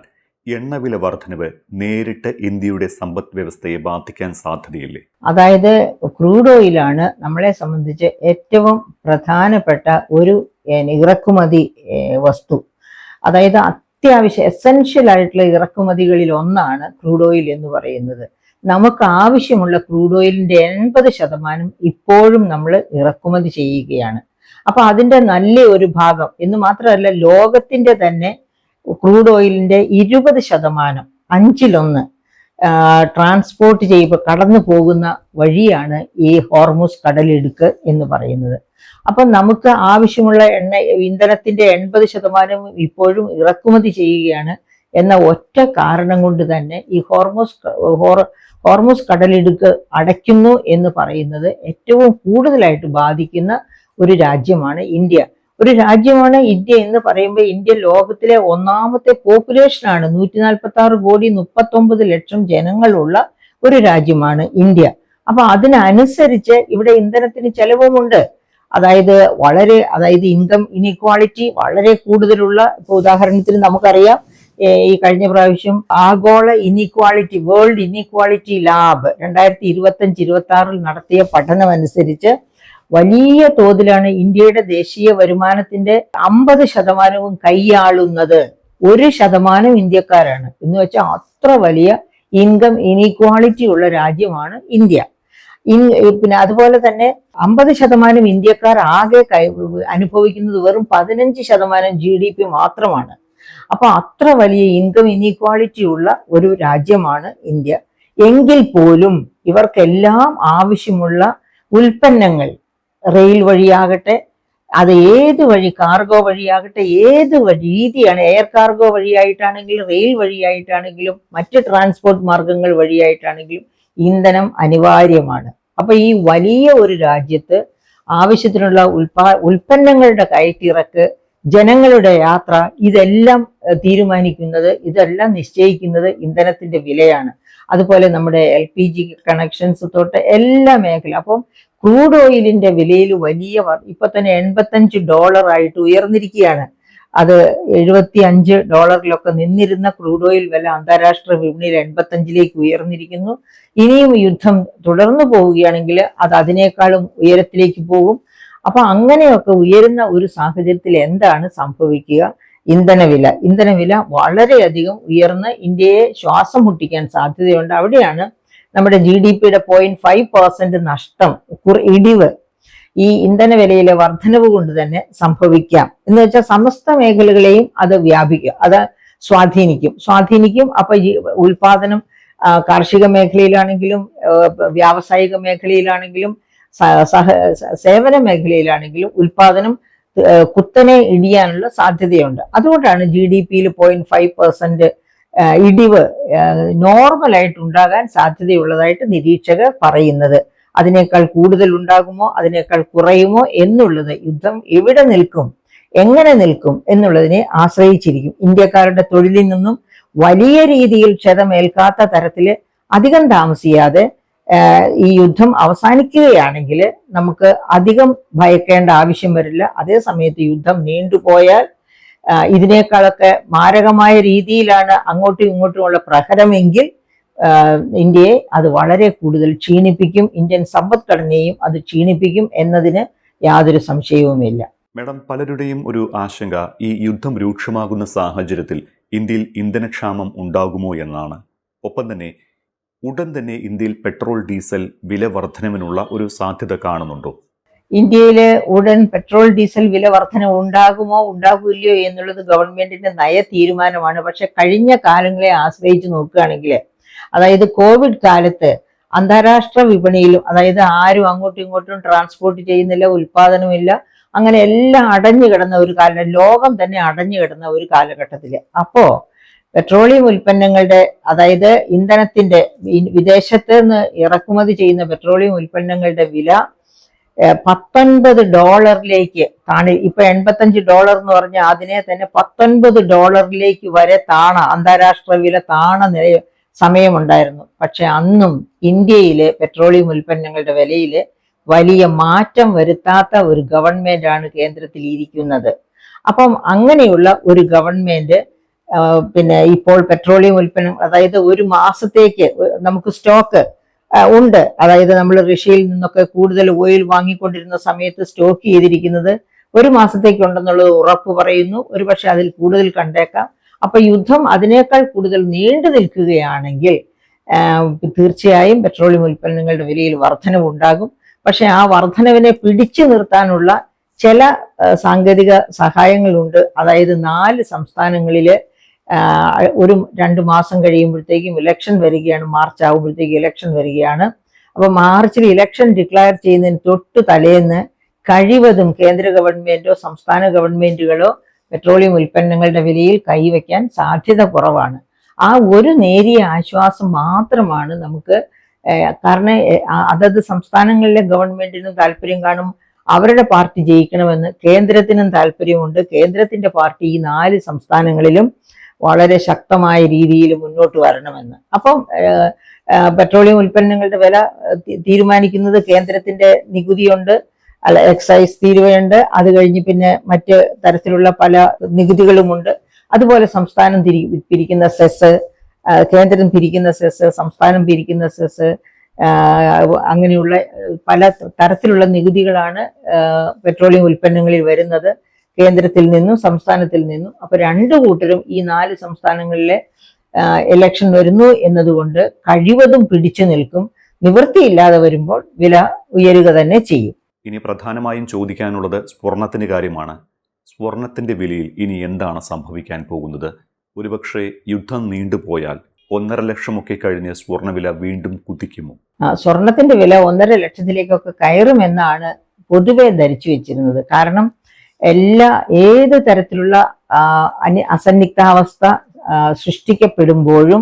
എണ്ണവില വർധനവ് നേരിട്ട് ഇന്ത്യയുടെ സമ്പദ് വ്യവസ്ഥയെ ബാധിക്കാൻ സാധ്യതയില്ലേ?
അതായത് ക്രൂഡ് ഓയിലാണ് നമ്മളെ സംബന്ധിച്ച് ഏറ്റവും പ്രധാനപ്പെട്ട ഒരു ഇറക്കുമതി വസ്തു. അതായത് അത്യാവശ്യം എസെൻഷ്യൽ ആയിട്ടുള്ള ഇറക്കുമതികളിൽ ഒന്നാണ് ക്രൂഡ് ഓയിൽ എന്ന് പറയുന്നത്. നമുക്ക് ആവശ്യമുള്ള ക്രൂഡ് ഓയിലിന്റെ 80% ഇപ്പോഴും നമ്മൾ ഇറക്കുമതി ചെയ്യുകയാണ്. അപ്പൊ അതിന്റെ നല്ല ഒരു ഭാഗം എന്ന് മാത്രമല്ല, ലോകത്തിന്റെ തന്നെ ക്രൂഡ് ഓയിലിന്റെ 20%, 1/5 ട്രാൻസ്പോർട്ട് ചെയ്യുമ്പോൾ കടന്നു പോകുന്ന വഴിയാണ് ഈ ഹോർമുസ് കടലിടുക്ക് എന്ന് പറയുന്നത്. അപ്പൊ നമുക്ക് ആവശ്യമുള്ള ഇന്ധനത്തിന്റെ 80% ഇപ്പോഴും ഇറക്കുമതി ചെയ്യുകയാണ് എന്ന ഒറ്റ കാരണം കൊണ്ട് തന്നെ ഈ ഹോർമുസ് കടലിടുക്ക് അടയ്ക്കുന്നു എന്ന് പറയുന്നത് ഏറ്റവും കൂടുതലായിട്ട് ബാധിക്കുന്ന ഒരു രാജ്യമാണ് ഇന്ത്യ. എന്ന് പറയുമ്പോൾ ഇന്ത്യ ലോകത്തിലെ ഒന്നാമത്തെ പോപ്പുലേഷനാണ്. 146 കോടി 39 ലക്ഷം ജനങ്ങളുള്ള ഒരു രാജ്യമാണ് ഇന്ത്യ. അപ്പൊ അതിനനുസരിച്ച് ഇവിടെ ഇന്ധനത്തിന് ചെലവുമുണ്ട്. അതായത് ഇൻകം ഇനീക്വാളിറ്റി വളരെ കൂടുതലുള്ള, ഇപ്പൊ ഉദാഹരണത്തിന് നമുക്കറിയാം, ഈ കഴിഞ്ഞ പ്രാവശ്യം ആഗോള ഇനീക്വാളിറ്റി, വേൾഡ് ഇനീക്വാളിറ്റി ലാബ് 2025-26 നടത്തിയ പഠനം അനുസരിച്ച് വലിയ തോതിലാണ് ഇന്ത്യയുടെ ദേശീയ വരുമാനത്തിന്റെ 50% കൈയാളുന്നത് 1% ഇന്ത്യക്കാരാണ്. എന്ന് വെച്ചാൽ അത്ര വലിയ ഇൻകം ഇനീക്വാളിറ്റി ഉള്ള രാജ്യമാണ് ഇന്ത്യ. പിന്നെ അതുപോലെ തന്നെ 50% ഇന്ത്യക്കാർ ആകെ അനുഭവിക്കുന്നത് വെറും 15% GDP മാത്രമാണ്. അപ്പൊ അത്ര വലിയ ഇൻകം ഇനീക്വാളിറ്റി ഉള്ള ഒരു രാജ്യമാണ് ഇന്ത്യ. എങ്കിൽ പോലും ഇവർക്കെല്ലാം ആവശ്യമുള്ള ഉൽപ്പന്നങ്ങൾ റെയിൽ വഴിയാകട്ടെ, അത് ഏത് വഴി, കാർഗോ വഴിയാകട്ടെ, ഏത് രീതിയാണ്, എയർ കാർഗോ വഴിയായിട്ടാണെങ്കിലും റെയിൽ വഴിയായിട്ടാണെങ്കിലും മറ്റ് ട്രാൻസ്പോർട്ട് മാർഗങ്ങൾ വഴിയായിട്ടാണെങ്കിലും ഇന്ധനം അനിവാര്യമാണ്. അപ്പൊ ഈ വലിയ ഒരു രാജ്യത്ത് ആവശ്യത്തിനുള്ള ഉൽപ്പന്നങ്ങളുടെ കയറ്റിറക്ക്, ജനങ്ങളുടെ യാത്ര, ഇതെല്ലാം ഇതെല്ലാം നിശ്ചയിക്കുന്നത് ഇന്ധനത്തിന്റെ വിലയാണ്. അതുപോലെ നമ്മുടെ LPG കണക്ഷൻസ് തൊട്ട് എല്ലാ മേഖല. അപ്പം ക്രൂഡ് ഓയിലിന്റെ വിലയിൽ വലിയ ഇപ്പൊ തന്നെ $85 ആയിട്ട് ഉയർന്നിരിക്കുകയാണ്. അത് $75 നിന്നിരുന്ന ക്രൂഡ് ഓയിൽ വില അന്താരാഷ്ട്ര വിപണിയിൽ 85 ഉയർന്നിരിക്കുന്നു. ഇനിയും യുദ്ധം തുടർന്നു പോവുകയാണെങ്കിൽ അത് അതിനേക്കാളും ഉയരത്തിലേക്ക് പോകും. അപ്പൊ അങ്ങനെയൊക്കെ ഉയരുന്ന ഒരു സാഹചര്യത്തിൽ എന്താണ് സംഭവിക്കുക? ഇന്ധനവില വളരെയധികം ഉയർന്ന് ഇന്ത്യയെ ശ്വാസം മുട്ടിക്കാൻ സാധ്യതയുണ്ട്. അവിടെയാണ് നമ്മുടെ GDP-യുടെ 0.5% നഷ്ടം, ഇടിവ് ഈ ഇന്ധനവിലയിലെ വർധനവ് കൊണ്ട് തന്നെ സംഭവിക്കാം. എന്ന് വെച്ചാൽ സമസ്ത മേഖലകളെയും അത് സ്വാധീനിക്കും. അപ്പൊ ഈ ഉൽപാദനം കാർഷിക മേഖലയിലാണെങ്കിലും വ്യാവസായിക മേഖലയിലാണെങ്കിലും സേവന മേഖലയിലാണെങ്കിലും ഉൽപാദനം കുത്തനെ ഇടിയാനുള്ള സാധ്യതയുണ്ട്. അതുകൊണ്ടാണ് GDP-യിൽ 0.5% ഇടിവ് നോർമലായിട്ട് ഉണ്ടാകാൻ സാധ്യതയുള്ളതായിട്ട് നിരീക്ഷകർ പറയുന്നത്. അതിനേക്കാൾ കൂടുതൽ ഉണ്ടാകുമോ, അതിനേക്കാൾ കുറയുമോ എന്നുള്ളത് യുദ്ധം എവിടെ നിൽക്കും, എങ്ങനെ നിൽക്കും എന്നുള്ളതിനെ ആശ്രയിച്ചിരിക്കും. ഇന്ത്യക്കാരുടെ തൊഴിലിൽ നിന്നും വലിയ രീതിയിൽ ക്ഷതമേൽക്കാത്ത തരത്തിൽ അധികം താമസിയാതെ ഈ യുദ്ധം അവസാനിക്കുകയാണെങ്കിൽ നമുക്ക് അധികം ഭയക്കേണ്ട ആവശ്യം വരില്ല. അതേ സമയത്ത് യുദ്ധം നീണ്ടുപോയാൽ ഇതിനേക്കാളൊക്കെ മാരകമായ രീതിയിലാണ് അങ്ങോട്ടും ഇങ്ങോട്ടുമുള്ള പ്രഹരമെങ്കിൽ ഇന്ത്യയെ അത് വളരെ കൂടുതൽ ക്ഷീണിപ്പിക്കും, ഇന്ത്യൻ സമ്പദ്ഘടനയെയും അത് ക്ഷീണിപ്പിക്കും എന്നതിന് യാതൊരു സംശയവുമില്ല.
മാഡം, പലരുടെയും ഒരു ആശങ്ക, ഈ യുദ്ധം രൂക്ഷമാകുന്ന സാഹചര്യത്തിൽ ഇന്ത്യയിൽ ഇന്ധനക്ഷാമം ഉണ്ടാകുമോ എന്നാണ്. ഒപ്പം തന്നെ ഉടൻ തന്നെ ഇന്ത്യയിൽ പെട്രോൾ ഡീസൽ വില വർധനവിനുള്ള ഒരു സാധ്യത കാണുന്നുണ്ടോ?
ഇന്ത്യയിൽ ഉടൻ പെട്രോൾ ഡീസൽ വില വർധന ഉണ്ടാകുമോ ഉണ്ടാകില്ലയോ എന്നുള്ളത് ഗവൺമെന്റിന്റെ നയ തീരുമാനമാണ്. പക്ഷെ കഴിഞ്ഞ കാലങ്ങളെ ആശ്രയിച്ച് നോക്കുകയാണെങ്കിൽ, അതായത് കോവിഡ് കാലത്ത് അന്താരാഷ്ട്ര വിപണിയിലും, അതായത് ആരും അങ്ങോട്ടും ഇങ്ങോട്ടും ട്രാൻസ്പോർട്ട് ചെയ്യുന്നില്ല, ഉൽപാദനമില്ല, അങ്ങനെ എല്ലാം അടഞ്ഞു കിടന്ന ഒരു കാലം, ലോകം തന്നെ അടഞ്ഞു കിടന്ന ഒരു കാലഘട്ടത്തിൽ അപ്പോ പെട്രോളിയം ഉൽപ്പന്നങ്ങളുടെ, അതായത് ഇന്ധനത്തിന്റെ, വിദേശത്ത് നിന്ന് ഇറക്കുമതി ചെയ്യുന്ന പെട്രോളിയം ഉൽപ്പന്നങ്ങളുടെ വില $19 താണി. ഇപ്പൊ $85 എന്ന് പറഞ്ഞാൽ അതിനെ തന്നെ $19 വരെ അന്താരാഷ്ട്ര വില നില സമയമുണ്ടായിരുന്നു. പക്ഷെ അന്നും ഇന്ത്യയിലെ പെട്രോളിയം ഉൽപ്പന്നങ്ങളുടെ വിലയിൽ വലിയ മാറ്റം വരുത്താത്ത ഒരു ഗവൺമെന്റ് ആണ് കേന്ദ്രത്തിൽ ഇരിക്കുന്നത്. അപ്പം അങ്ങനെയുള്ള ഒരു ഗവൺമെന്റ് പിന്നെ ഇപ്പോൾ പെട്രോളിയം ഉൽപ്പന്നം, അതായത് ഒരു മാസത്തേക്ക് നമുക്ക് സ്റ്റോക്ക് ഉണ്ട്. അതായത് നമ്മൾ റഷ്യയിൽ നിന്നൊക്കെ കൂടുതൽ ഓയിൽ വാങ്ങിക്കൊണ്ടിരുന്ന സമയത്ത് സ്റ്റോക്ക് ചെയ്തിരിക്കുന്നത് ഒരു മാസത്തേക്കുണ്ടെന്നുള്ളത് ഉറപ്പ് പറയുന്നു. ഒരുപക്ഷെ അതിൽ കൂടുതൽ കണ്ടേക്കാം. അപ്പൊ യുദ്ധം അതിനേക്കാൾ കൂടുതൽ നീണ്ടു നിൽക്കുകയാണെങ്കിൽ തീർച്ചയായും പെട്രോളിയം ഉൽപ്പന്നങ്ങളുടെ വിലയിൽ വർധനവുണ്ടാകും. പക്ഷെ ആ വർധനവിനെ പിടിച്ചു നിർത്താനുള്ള ചില സാങ്കേതിക സഹായങ്ങളുണ്ട്. അതായത് 4 സംസ്ഥാനങ്ങളില് ഒരു 2 മാസം കഴിയുമ്പോഴത്തേക്കും ഇലക്ഷൻ വരികയാണ്. മാർച്ച് ആകുമ്പോഴത്തേക്കും ഇലക്ഷൻ വരികയാണ്. അപ്പൊ മാർച്ചിൽ ഇലക്ഷൻ ഡിക്ലെയർ ചെയ്യുന്നതിന് തൊട്ട് തലേന്ന് കഴിവതും കേന്ദ്ര ഗവൺമെന്റോ സംസ്ഥാന ഗവൺമെന്റുകളോ പെട്രോളിയം ഉൽപ്പന്നങ്ങളുടെ വിലയിൽ കൈവയ്ക്കാൻ സാധ്യത കുറവാണ്. ആ ഒരു നേരിയ ആശ്വാസം മാത്രമാണ് നമുക്ക്. കാരണം അതത് സംസ്ഥാനങ്ങളിലെ ഗവൺമെന്റിനും താല്പര്യം കാണും, അവരുടെ പാർട്ടി ജയിക്കണമെന്ന്. കേന്ദ്രത്തിനും താല്പര്യമുണ്ട്, കേന്ദ്രത്തിന്റെ പാർട്ടി ഈ 4 സംസ്ഥാനങ്ങളിലും വളരെ ശക്തമായ രീതിയിൽ മുന്നോട്ട് വരണമെന്ന്. അപ്പം പെട്രോളിയം ഉൽപ്പന്നങ്ങളുടെ വില തീരുമാനിക്കുന്നത് കേന്ദ്രത്തിന്റെ നികുതിയുണ്ട്, എക്സൈസ് തീരുവയുണ്ട്, അത് കഴിഞ്ഞ് പിന്നെ മറ്റ് തരത്തിലുള്ള പല നികുതികളുമുണ്ട്. അതുപോലെ സംസ്ഥാനം പിരിക്കുന്ന സെസ്, കേന്ദ്രം പിരിക്കുന്ന സെസ്, സംസ്ഥാനം പിരിക്കുന്ന സെസ്, അങ്ങനെയുള്ള പല തരത്തിലുള്ള നികുതികളാണ് പെട്രോളിയം ഉൽപ്പന്നങ്ങളിൽ വരുന്നത്, കേന്ദ്രത്തിൽ നിന്നും സംസ്ഥാനത്തിൽ നിന്നും. അപ്പൊ 2 കൂട്ടരും ഈ 4 സംസ്ഥാനങ്ങളിലെ ഇലക്ഷൻ വരുന്നു എന്നതുകൊണ്ട് കഴിവതും പിടിച്ചു നിൽക്കും. നിവൃത്തിയില്ലാതെ വരുമ്പോൾ വില ഉയരുക തന്നെ ചെയ്യും.
ഇനി പ്രധാനമായും ചോദിക്കാനുള്ളത് സ്വർണത്തിന്റെ കാര്യമാണ്. സ്വർണത്തിന്റെ വിലയിൽ ഇനി എന്താണ് സംഭവിക്കാൻ പോകുന്നത്? ഒരുപക്ഷെ യുദ്ധം നീണ്ടുപോയാൽ 1.5 ലക്ഷമൊക്കെ കഴിഞ്ഞ് സ്വർണ്ണവില വീണ്ടും കുതിക്കുമോ?
സ്വർണത്തിന്റെ വില 1.5 ലക്ഷത്തിലേക്കൊക്കെ കയറുമെന്നാണ് പൊതുവെ ധരിച്ചു വെച്ചിരുന്നത്. കാരണം ഏത് തരത്തിലുള്ള അസന്നിഗ്ധാവസ്ഥ സൃഷ്ടിക്കപ്പെടുമ്പോഴും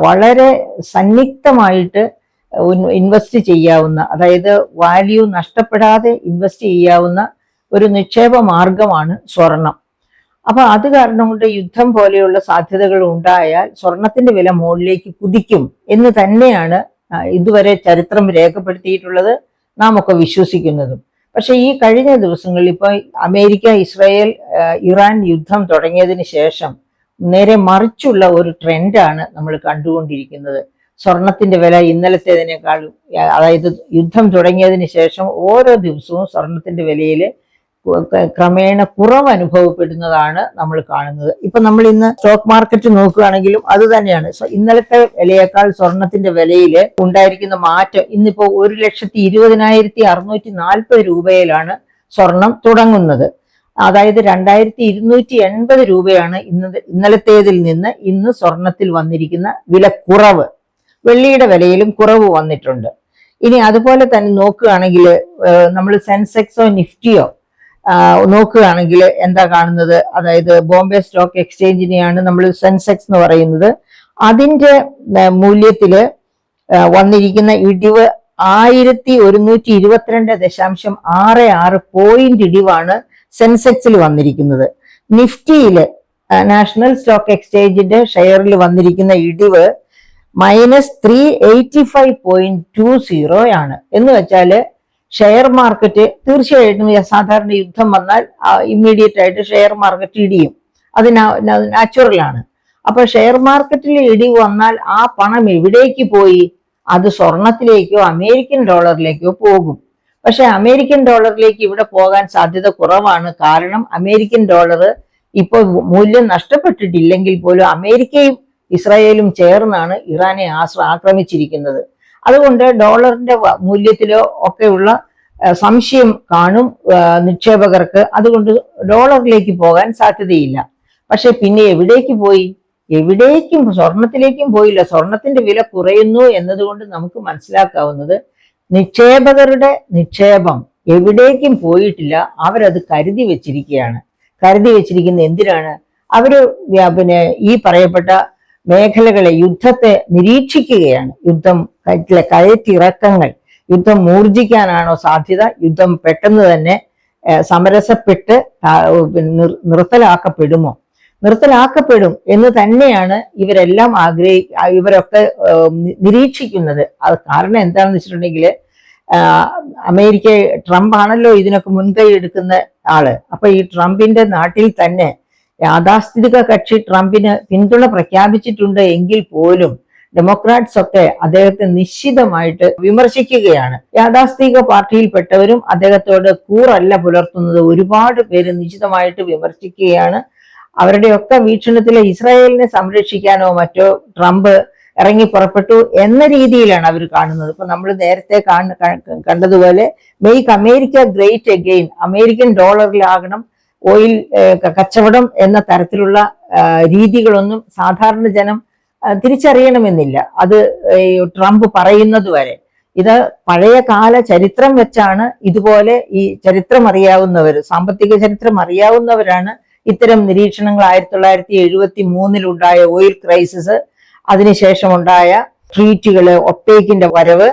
വളരെ സന്നിഗ്ധമായിട്ട് ഇൻവെസ്റ്റ് ചെയ്യാവുന്ന, അതായത് വാല്യൂ നഷ്ടപ്പെടാതെ ഇൻവെസ്റ്റ് ചെയ്യാവുന്ന ഒരു നിക്ഷേപ മാർഗമാണ് സ്വർണം. അപ്പൊ അത് കാരണം കൊണ്ട് യുദ്ധം പോലെയുള്ള സാധ്യതകൾ ഉണ്ടായാൽ സ്വർണത്തിന്റെ വില മുകളിലേക്ക് കുതിക്കും എന്ന് തന്നെയാണ് ഇതുവരെ ചരിത്രം രേഖപ്പെടുത്തിയിട്ടുള്ളത്, നാം ഒക്കെ വിശ്വസിക്കുന്നതും. പക്ഷെ ഈ കഴിഞ്ഞ ദിവസങ്ങളിൽ ഇപ്പോൾ അമേരിക്ക, ഇസ്രായേൽ, ഇറാൻ യുദ്ധം തുടങ്ങിയതിന് ശേഷം നേരെ മറിച്ചുള്ള ഒരു ട്രെൻഡാണ് നമ്മൾ കണ്ടുകൊണ്ടിരിക്കുന്നത്. സ്വർണത്തിന്റെ വില ഇന്നലത്തേതിനേക്കാളും, അതായത് യുദ്ധം തുടങ്ങിയതിന് ശേഷം ഓരോ ദിവസവും സ്വർണത്തിന്റെ വിലയിൽ ക്രമേണ കുറവ് അനുഭവപ്പെടുന്നതാണ് നമ്മൾ കാണുന്നത്. ഇപ്പൊ നമ്മൾ ഇന്ന് സ്റ്റോക്ക് മാർക്കറ്റ് നോക്കുകയാണെങ്കിലും അത് തന്നെയാണ്. ഇന്നലത്തെ വിലയേക്കാൾ സ്വർണത്തിന്റെ വിലയിൽ ഉണ്ടായിരിക്കുന്ന മാറ്റം, ഇന്നിപ്പോ 1,20,640 രൂപയിലാണ് സ്വർണം തുടങ്ങുന്നത്. അതായത് 2,280 രൂപയാണ് ഇന്നലത്തേതിൽ നിന്ന് ഇന്ന് സ്വർണത്തിൽ വന്നിരിക്കുന്ന വില കുറവ്. വെള്ളിയുടെ വിലയിലും കുറവ് വന്നിട്ടുണ്ട്. ഇനി അതുപോലെ തന്നെ നോക്കുകയാണെങ്കിൽ നമ്മൾ സെൻസെക്സോ നിഫ്റ്റിയോ നോക്കുകയാണെങ്കിൽ എന്താ കാണുന്നത്? അതായത് ബോംബെ സ്റ്റോക്ക് എക്സ്ചേഞ്ചിനെയാണ് നമ്മൾ സെൻസെക്സ് എന്ന് പറയുന്നത്. അതിന്റെ മൂല്യത്തില് വന്നിരിക്കുന്ന ഇടിവ് 1122.66 പോയിന്റ് ഇടിവാണ് സെൻസെക്സിൽ വന്നിരിക്കുന്നത്. നിഫ്റ്റിയില് നാഷണൽ സ്റ്റോക്ക് എക്സ്ചേഞ്ചിന്റെ ഷെയറിൽ വന്നിരിക്കുന്ന ഇടിവ് -385.20 ആണ്. എന്ന് വെച്ചാല് ഷെയർ മാർക്കറ്റ് തീർച്ചയായിട്ടും സാധാരണ യുദ്ധം വന്നാൽ ഇമ്മീഡിയറ്റ് ആയിട്ട് ഷെയർ മാർക്കറ്റ് ഇടിയും, അത് നാച്ചുറലാണ്. അപ്പൊ ഷെയർ മാർക്കറ്റിൽ ഇടിവ് വന്നാൽ ആ പണം എവിടേക്ക് പോയി? അത് സ്വർണത്തിലേക്കോ അമേരിക്കൻ ഡോളറിലേക്കോ പോകും. പക്ഷെ അമേരിക്കൻ ഡോളറിലേക്ക് ഇവിടെ പോകാൻ സാധ്യത കുറവാണ്. കാരണം അമേരിക്കൻ ഡോളർ ഇപ്പോൾ മൂല്യം നഷ്ടപ്പെട്ടിട്ടില്ലെങ്കിൽ പോലും അമേരിക്കയും ഇസ്രായേലും ചേർന്നാണ് ഇറാനെ ആക്രമിച്ചിരിക്കുന്നത്. അതുകൊണ്ട് ഡോളറിന്റെ മൂല്യത്തിലോ ഒക്കെയുള്ള സംശയം കാണും നിക്ഷേപകർക്ക്. അതുകൊണ്ട് ഡോളറിലേക്ക് പോകാൻ സാധ്യതയില്ല. പക്ഷെ പിന്നെ എവിടേക്ക് പോയി? എവിടേക്കും സ്വർണത്തിലേക്കും പോയില്ല. സ്വർണത്തിന്റെ വില കുറയുന്നു എന്നതുകൊണ്ട് നമുക്ക് മനസ്സിലാക്കാവുന്നത് നിക്ഷേപകരുടെ നിക്ഷേപം എവിടേക്കും പോയിട്ടില്ല. അവരത് കരുതി വെച്ചിരിക്കുകയാണ്. കരുതി വെച്ചിരിക്കുന്നത് എന്തിനാണ്? അവര് ഈ പറയപ്പെട്ട മേഖലകളെ, യുദ്ധത്തെ നിരീക്ഷിക്കുകയാണ്. യുദ്ധം കയറ്റിറക്കങ്ങൾ, യുദ്ധം മൂർജിക്കാനാണോ സാധ്യത? യുദ്ധം പെട്ടെന്ന് തന്നെ സമരസപ്പെട്ട് നിർത്തലാക്കപ്പെടും എന്ന് തന്നെയാണ് ഇവരെല്ലാം ഇവരൊക്കെ നിരീക്ഷിക്കുന്നത്. അത് കാരണം എന്താണെന്ന് വെച്ചിട്ടുണ്ടെങ്കിൽ ട്രംപ് ആണല്ലോ ഇതിനൊക്കെ മുൻകൈ എടുക്കുന്ന ആള്. അപ്പൊ ഈ ട്രംപിന്റെ നാട്ടിൽ തന്നെ യാഥാസ്ഥിതിക കക്ഷി ട്രംപിന് പിന്തുണ പ്രഖ്യാപിച്ചിട്ടുണ്ട് എങ്കിൽ പോലും ഡെമോക്രാറ്റ്സ് ഒക്കെ അദ്ദേഹത്തെ നിശ്ചിതമായിട്ട് വിമർശിക്കുകയാണ്. യാഥാസ്ഥിതിക പാർട്ടിയിൽപ്പെട്ടവരും അദ്ദേഹത്തോട് കൂറല്ല പുലർത്തുന്നത്. ഒരുപാട് പേര് നിശ്ചിതമായിട്ട് വിമർശിക്കുകയാണ്. അവരുടെയൊക്കെ വീക്ഷണത്തില് ഇസ്രായേലിനെ സംരക്ഷിക്കാനോ മറ്റോ ട്രംപ് ഇറങ്ങി പുറപ്പെട്ടു എന്ന രീതിയിലാണ് അവർ കാണുന്നത്. ഇപ്പൊ നമ്മൾ നേരത്തെ കണ്ടതുപോലെ make America great again, American ഡോളറിലാകണം ഓയിൽ കച്ചവടം എന്ന തരത്തിലുള്ള രീതികളൊന്നും സാധാരണ ജനം തിരിച്ചറിയണമെന്നില്ല. അത് ട്രംപ് പറയുന്നത് വരെ. ഇത് പഴയ കാല ചരിത്രം വെച്ചാണ് ഇതുപോലെ ഈ ചരിത്രം അറിയാവുന്നവർ, സാമ്പത്തിക ചരിത്രം അറിയാവുന്നവരാണ് ഇത്തരം നിരീക്ഷണങ്ങൾ. 1973 ഓയിൽ ക്രൈസിസ്, അതിനുശേഷം ഉണ്ടായ ട്രീറ്റുകള്, ഒപ്പേക്കിന്റെ വരവ്,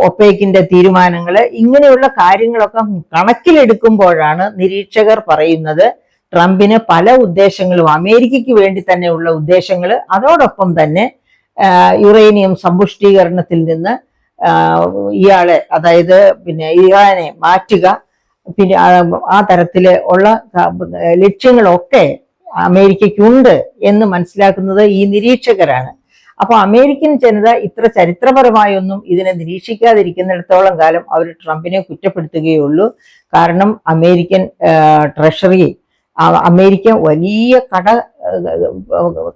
ഒപ്പേക്കിന്റെ തീരുമാനങ്ങള്, ഇങ്ങനെയുള്ള കാര്യങ്ങളൊക്കെ കണക്കിലെടുക്കുമ്പോഴാണ് നിരീക്ഷകർ പറയുന്നത് ട്രംപിന് പല ഉദ്ദേശങ്ങളും, അമേരിക്കയ്ക്ക് വേണ്ടി തന്നെയുള്ള ഉദ്ദേശങ്ങൾ, അതോടൊപ്പം തന്നെ യുറേനിയം സമ്പുഷ്ടീകരണത്തിൽ നിന്ന് ഇയാളെ, അതായത് ഇറാനെ മാറ്റുക, പിന്നെ ആ തരത്തില് ഉള്ള ലക്ഷ്യങ്ങളൊക്കെ അമേരിക്കയ്ക്കുണ്ട് എന്ന് മനസ്സിലാക്കുന്നത് ഈ നിരീക്ഷകരാണ്. അപ്പൊ അമേരിക്കൻ ജനത ഇത്ര ചരിത്രപരമായൊന്നും ഇതിനെ നിരീക്ഷിക്കാതിരിക്കുന്നിടത്തോളം കാലം അവർ ട്രംപിനെ കുറ്റപ്പെടുത്തുകയുള്ളൂ. കാരണം അമേരിക്കൻ ട്രഷറി, അമേരിക്ക വലിയ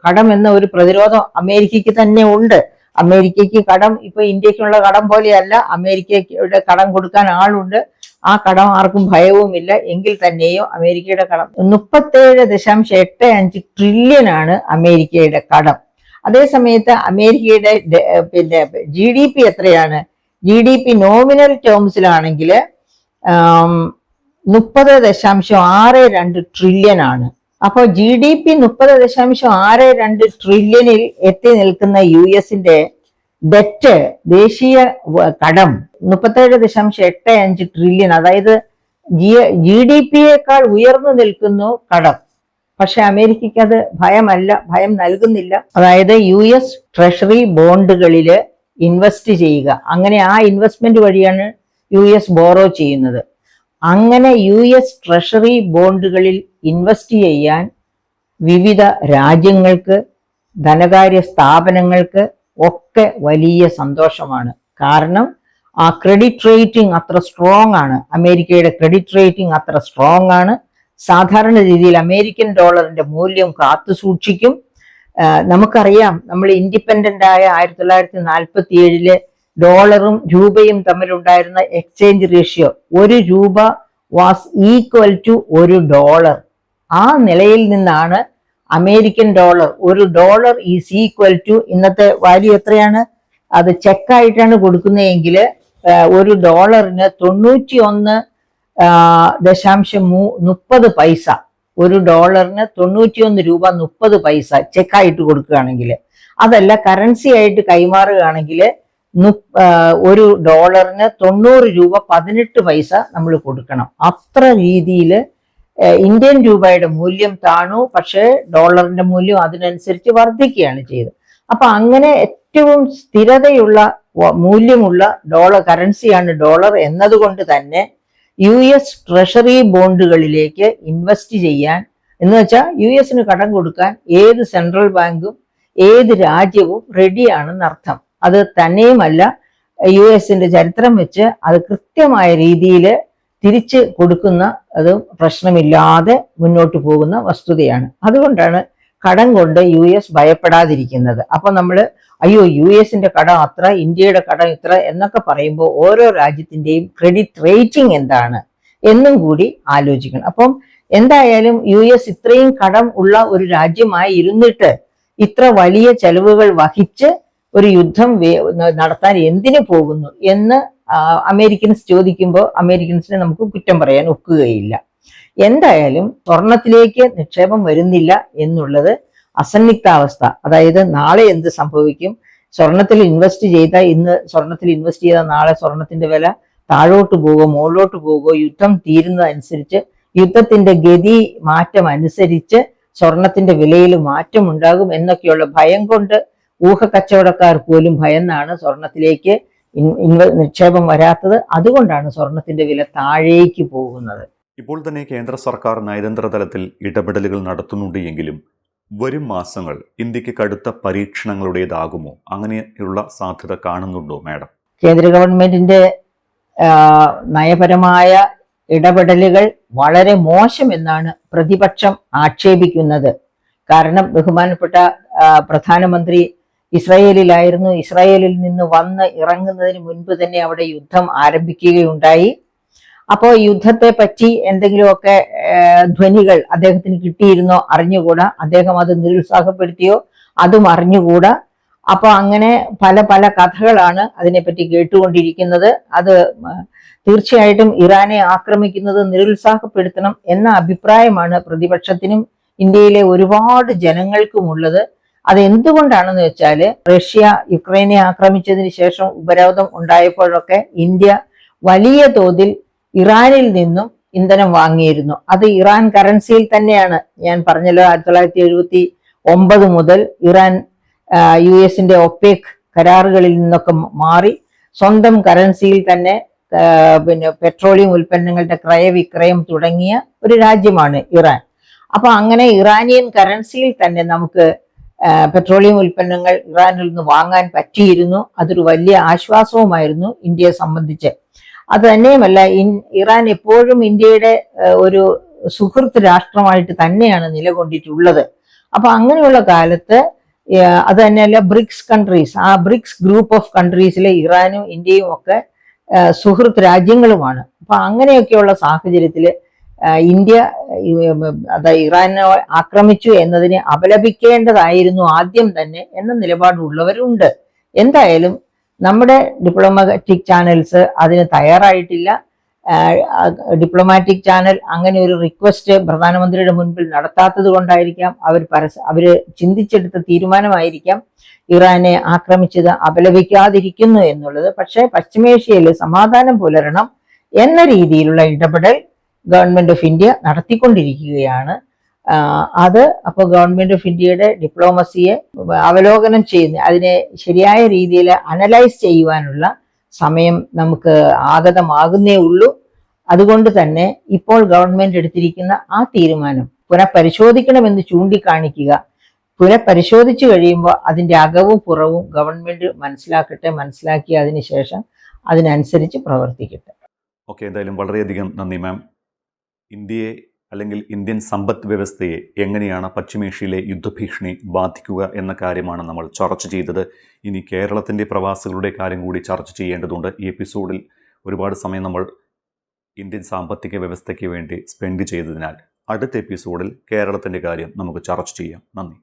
കടം എന്ന ഒരു പ്രതിരോധം അമേരിക്കയ്ക്ക് തന്നെ ഉണ്ട്. അമേരിക്കയ്ക്ക് കടം ഇപ്പൊ ഇന്ത്യക്കുള്ള കടം പോലെയല്ല. അമേരിക്കയുടെ കടം കൊടുക്കാൻ ആളുണ്ട്. ആ കടം ആർക്കും ഭയവുമില്ല. എങ്കിൽ തന്നെയും അമേരിക്കയുടെ കടം 37.85 ട്രില്യൺ ആണ് അമേരിക്കയുടെ കടം. അതേസമയത്ത് അമേരിക്കയുടെ GDP എത്രയാണ്? GDP നോമിനൽ ടേംസിലാണെങ്കിൽ 30.62 ട്രില്യൺ ആണ്. അപ്പോൾ GDP 30.62 ട്രില്യണിൽ എത്തി നിൽക്കുന്ന US-ന്റെ ഡെറ്റ്, ദേശീയ കടം 37.85 ട്രില്യൺ, അതായത് GDP-യേക്കാൾ ഉയർന്നു നിൽക്കുന്നു കടം. പക്ഷെ അമേരിക്കയ്ക്ക് അത് ഭയം നൽകുന്നില്ല. അതായത് US ട്രഷറി ബോണ്ടുകളില് ഇൻവെസ്റ്റ് ചെയ്യുക. അങ്ങനെ ആ ഇൻവെസ്റ്റ്മെന്റ് വഴിയാണ് US ബോറോ ചെയ്യുന്നത്. അങ്ങനെ US ട്രഷറി ബോണ്ടുകളിൽ ഇൻവെസ്റ്റ് ചെയ്യാൻ വിവിധ രാജ്യങ്ങൾക്ക്, ധനകാര്യ സ്ഥാപനങ്ങൾക്ക് ഒക്കെ വലിയ സന്തോഷമാണ്. കാരണം ആ ക്രെഡിറ്റ് റേറ്റിംഗ് അത്ര സ്ട്രോങ് ആണ്. അമേരിക്കയുടെ ക്രെഡിറ്റ് റേറ്റിംഗ് അത്ര സ്ട്രോങ് ആണ്. സാധാരണ രീതിയിൽ അമേരിക്കൻ ഡോളറിന്റെ മൂല്യം കാത്തു സൂക്ഷിക്കും. നമുക്കറിയാം, നമ്മൾ ഇൻഡിപെൻഡന്റ് ആയ 1947 ഡോളറും രൂപയും തമ്മിലുണ്ടായിരുന്ന എക്സ്ചേഞ്ച് റേഷ്യോ 1 രൂപ വാസ് ഈക്വൽ ടു 1 ഡോളർ. ആ നിലയിൽ നിന്നാണ് American dollar, 1 dollar is equal to, ഇന്നത്തെ വാല്യൂ എത്രയാണ്? അത് ചെക്കായിട്ടാണ് കൊടുക്കുന്നതെങ്കിൽ 1 ഡോളറിന് 91.30 പൈസ, 1 ഡോളറിന് 91 രൂപ 30 പൈസ ചെക്കായിട്ട് കൊടുക്കുകയാണെങ്കിൽ. അതല്ല, കറൻസി ആയിട്ട് കൈമാറുകയാണെങ്കിൽ 1 ഡോളറിന് 90 രൂപ 18 പൈസ നമ്മൾ കൊടുക്കണം. അത്ര രീതിയിൽ ഇന്ത്യൻ രൂപയുടെ മൂല്യം താണു. പക്ഷേ ഡോളറിന്റെ മൂല്യം അതിനനുസരിച്ച് വർദ്ധിക്കുകയാണ് ചെയ്തത്. അപ്പൊ അങ്ങനെ ഏറ്റവും സ്ഥിരതയുള്ള മൂല്യമുള്ള കറൻസിയാണ് ഡോളർ എന്നതുകൊണ്ട് തന്നെ US ട്രഷറി ബോണ്ടുകളിലേക്ക് ഇൻവെസ്റ്റ് ചെയ്യാൻ, എന്ന് വെച്ചാൽ US-ന് കടം കൊടുക്കാൻ ഏത് സെൻട്രൽ ബാങ്കും ഏത് രാജ്യവും റെഡിയാണെന്നർത്ഥം. അത് തന്നെയുമല്ല, US-ന്റെ ചരിത്രം വെച്ച് അത് കൃത്യമായ രീതിയിൽ തിരിച്ച് കൊടുക്കുന്ന അത് പ്രശ്നമില്ലാതെ മുന്നോട്ട് പോകുന്ന വസ്തുതയാണ്. അതുകൊണ്ടാണ് കടം കൊണ്ട് US ഭയപ്പെടാതിരിക്കുന്നത്. അപ്പൊ നമ്മൾ അയ്യോ US കടം അത്ര, ഇന്ത്യയുടെ കടം ഇത്ര എന്നൊക്കെ പറയുമ്പോൾ ഓരോ രാജ്യത്തിന്റെയും ക്രെഡിറ്റ് റേറ്റിംഗ് എന്താണ് എന്നും കൂടി ആലോചിക്കണം. അപ്പം എന്തായാലും US ഇത്രയും കടം ഉള്ള ഒരു രാജ്യമായി ഇരുന്നിട്ട് ഇത്ര വലിയ ചെലവുകൾ വഹിച്ച് ഒരു യുദ്ധം നടത്താൻ എന്തിനു പോകുന്നു എന്ന് അമേരിക്കൻസ് ചോദിക്കുമ്പോൾ അമേരിക്കൻസിനെ നമുക്ക് കുറ്റം പറയാൻ ഒക്കുകയില്ല. എന്തായാലും സ്വർണത്തിലേക്ക് നിക്ഷേപം വരുന്നില്ല എന്നുള്ളത് അസന്നിഗ്ധാവസ്ഥ. അതായത് നാളെ എന്ത് സംഭവിക്കും, സ്വർണത്തിൽ ഇൻവെസ്റ്റ് ചെയ്താൽ ഇന്ന് സ്വർണത്തിൽ ഇൻവെസ്റ്റ് ചെയ്താൽ നാളെ സ്വർണത്തിന്റെ വില താഴോട്ട് പോകുമോ മുകളിലോട്ട് പോകുമോ, യുദ്ധം തീരുന്നതനുസരിച്ച് യുദ്ധത്തിന്റെ ഗതി മാറ്റം അനുസരിച്ച് സ്വർണത്തിന്റെ വിലയിൽ മാറ്റമുണ്ടാകും എന്നൊക്കെയുള്ള ഭയം കൊണ്ട് ഊഹക്കച്ചവടക്കാർ പോലും ഭയന്നാണ് സ്വർണത്തിലേക്ക് നിക്ഷേപം വരാത്തത്. അതുകൊണ്ടാണ് സ്വർണത്തിന്റെ വില താഴേക്ക് പോകുന്നത്.
ഇപ്പോൾ തന്നെ കേന്ദ്ര സർക്കാർ നയതന്ത്ര തലത്തിൽ ഇടപെടലുകൾ നടത്തുന്നുണ്ട് എങ്കിലും വരും മാസങ്ങൾ ഇന്ത്യക്ക് കടുത്ത പരീക്ഷണങ്ങളുടേതാകുമോ? അങ്ങനെയുള്ള സാധ്യത കാണുന്നുണ്ടോ മാഡം?
കേന്ദ്ര ഗവൺമെന്റിന്റെ നയപരമായ ഇടപെടലുകൾ വളരെ മോശമെന്നാണ് പ്രതിപക്ഷം ആക്ഷേപിക്കുന്നത്. കാരണം ബഹുമാനപ്പെട്ട പ്രധാനമന്ത്രി ഇസ്രായേലിലായിരുന്നു. ഇസ്രായേലിൽ നിന്ന് വന്ന് ഇറങ്ങുന്നതിന് മുൻപ് തന്നെ അവിടെ യുദ്ധം ആരംഭിക്കുകയുണ്ടായി. അപ്പോൾ യുദ്ധത്തെ പറ്റി എന്തെങ്കിലുമൊക്കെ ധ്വനികൾ അദ്ദേഹത്തിന് കിട്ടിയിരുന്നോ അറിഞ്ഞുകൂടാ. അദ്ദേഹം അത് നിരുത്സാഹപ്പെടുത്തിയോ അതും അറിഞ്ഞുകൂടാ. അപ്പൊ അങ്ങനെ പല പല കഥകളാണ് അതിനെപ്പറ്റി കേട്ടുകൊണ്ടിരിക്കുന്നത്. അത് തീർച്ചയായിട്ടും ഇറാനെ ആക്രമിക്കുന്നത് നിരുത്സാഹപ്പെടുത്തണം എന്ന അഭിപ്രായമാണ് പ്രതിപക്ഷത്തിനും ഇന്ത്യയിലെ ഒരുപാട് ജനങ്ങൾക്കുമുള്ളത്. അത് എന്തുകൊണ്ടാണെന്ന് വെച്ചാൽ റഷ്യ യുക്രൈനെ ആക്രമിച്ചതിന് ശേഷം ഉപരോധം ഉണ്ടായപ്പോഴൊക്കെ ഇന്ത്യ വലിയ തോതിൽ ഇറാനിൽ നിന്നും ഇന്ധനം വാങ്ങിയിരുന്നു. അത് ഇറാൻ കറൻസിയിൽ തന്നെയാണ്. ഞാൻ പറഞ്ഞല്ലോ 1979 മുതൽ ഇറാൻ US ഒപെക് കരാറുകളിൽ നിന്നൊക്കെ മാറി സ്വന്തം കറൻസിയിൽ തന്നെ പെട്രോളിയം ഉൽപ്പന്നങ്ങളുടെ ക്രയവിക്രയം തുടങ്ങിയ ഒരു രാജ്യമാണ് ഇറാൻ. അപ്പൊ അങ്ങനെ ഇറാനിയൻ കറൻസിയിൽ തന്നെ നമുക്ക് പെട്രോളിയം ഉൽപ്പന്നങ്ങൾ ഇറാനിൽ നിന്ന് വാങ്ങാൻ പറ്റിയിരുന്നു. അതൊരു വലിയ ആശ്വാസവുമായിരുന്നു ഇന്ത്യയെ സംബന്ധിച്ച്. അത് തന്നെയുമല്ല, ഇറാൻ എപ്പോഴും ഇന്ത്യയുടെ ഒരു സുഹൃത്ത് രാഷ്ട്രമായിട്ട് തന്നെയാണ് നിലകൊണ്ടിട്ടുള്ളത്. അപ്പൊ അങ്ങനെയുള്ള കാലത്ത് അത് തന്നെയല്ല ബ്രിക്സ് കൺട്രീസ്, ആ ബ്രിക്സ് ഗ്രൂപ്പ് ഓഫ് കൺട്രീസിലെ ഇറാനും ഇന്ത്യയും ഒക്കെ സുഹൃത്ത് രാജ്യങ്ങളുമാണ്. അപ്പൊ അങ്ങനെയൊക്കെയുള്ള സാഹചര്യത്തിൽ ഇന്ത്യ ഇറാനെ ആക്രമിച്ചു എന്നതിനെ അപലപിക്കേണ്ടതായിരുന്നു ആദ്യം തന്നെ എന്ന നിലപാടുള്ളവരുണ്ട്. എന്തായാലും നമ്മുടെ ഡിപ്ലോമാറ്റിക് ചാനൽസ് അതിന് തയ്യാറായിട്ടില്ല. ഡിപ്ലോമാറ്റിക് ചാനൽ അങ്ങനെ ഒരു റിക്വസ്റ്റ് പ്രധാനമന്ത്രിയുടെ മുൻപിൽ നടത്താത്തത് കൊണ്ടായിരിക്കാം, അവര് ചിന്തിച്ചെടുത്ത തീരുമാനമായിരിക്കാം ഇറാനെ ആക്രമിച്ചത് അപലപിക്കാതിരിക്കുന്നു എന്നുള്ളത്. പക്ഷേ പശ്ചിമേഷ്യയിൽ സമാധാനം പുലരണം എന്ന രീതിയിലുള്ള ഇടപെടൽ ഗവൺമെന്റ് ഓഫ് ഇന്ത്യ നടത്തിക്കൊണ്ടിരിക്കുകയാണ്. അപ്പോൾ ഗവൺമെന്റ് ഓഫ് ഇന്ത്യയുടെ ഡിപ്ലോമസിയെ അവലോകനം ചെയ്യുന്ന, അതിനെ ശരിയായ രീതിയിൽ അനലൈസ് ചെയ്യുവാനുള്ള സമയം നമുക്ക് ആഗതമാകുന്നേ ഉള്ളൂ. അതുകൊണ്ട് തന്നെ ഇപ്പോൾ ഗവൺമെന്റ് എടുത്തിരിക്കുന്ന ആ തീരുമാനം പുനഃപരിശോധിക്കണമെന്ന് ചൂണ്ടിക്കാണിക്കുക. പുനഃപരിശോധിച്ചു കഴിയുമ്പോൾ അതിന്റെ അകവും പുറവും ഗവൺമെന്റ് മനസ്സിലാക്കട്ടെ, മനസ്സിലാക്കി അതിനുശേഷം അതിനനുസരിച്ച് പ്രവർത്തിക്കട്ടെ.
ഓക്കെ, എന്തായാലും വളരെയധികം നന്ദി മാം. ഇന്ത്യയെ അല്ലെങ്കിൽ ഇന്ത്യൻ സമ്പദ് വ്യവസ്ഥയെ എങ്ങനെയാണ് പശ്ചിമേഷ്യയിലെ യുദ്ധഭീഷണി ബാധിക്കുക എന്ന കാര്യമാണ് നമ്മൾ ചർച്ച ചെയ്തത്. ഇനി കേരളത്തിൻ്റെ പ്രവാസികളുടെ കാര്യം കൂടി ചർച്ച ചെയ്യേണ്ടതുണ്ട്. ഈ എപ്പിസോഡിൽ ഒരുപാട് സമയം നമ്മൾ ഇന്ത്യൻ സാമ്പത്തിക വ്യവസ്ഥയ്ക്ക് വേണ്ടി സ്പെൻഡ് ചെയ്തതിനാൽ അടുത്ത എപ്പിസോഡിൽ കേരളത്തിൻ്റെ കാര്യം നമുക്ക് ചർച്ച ചെയ്യാം. നന്ദി.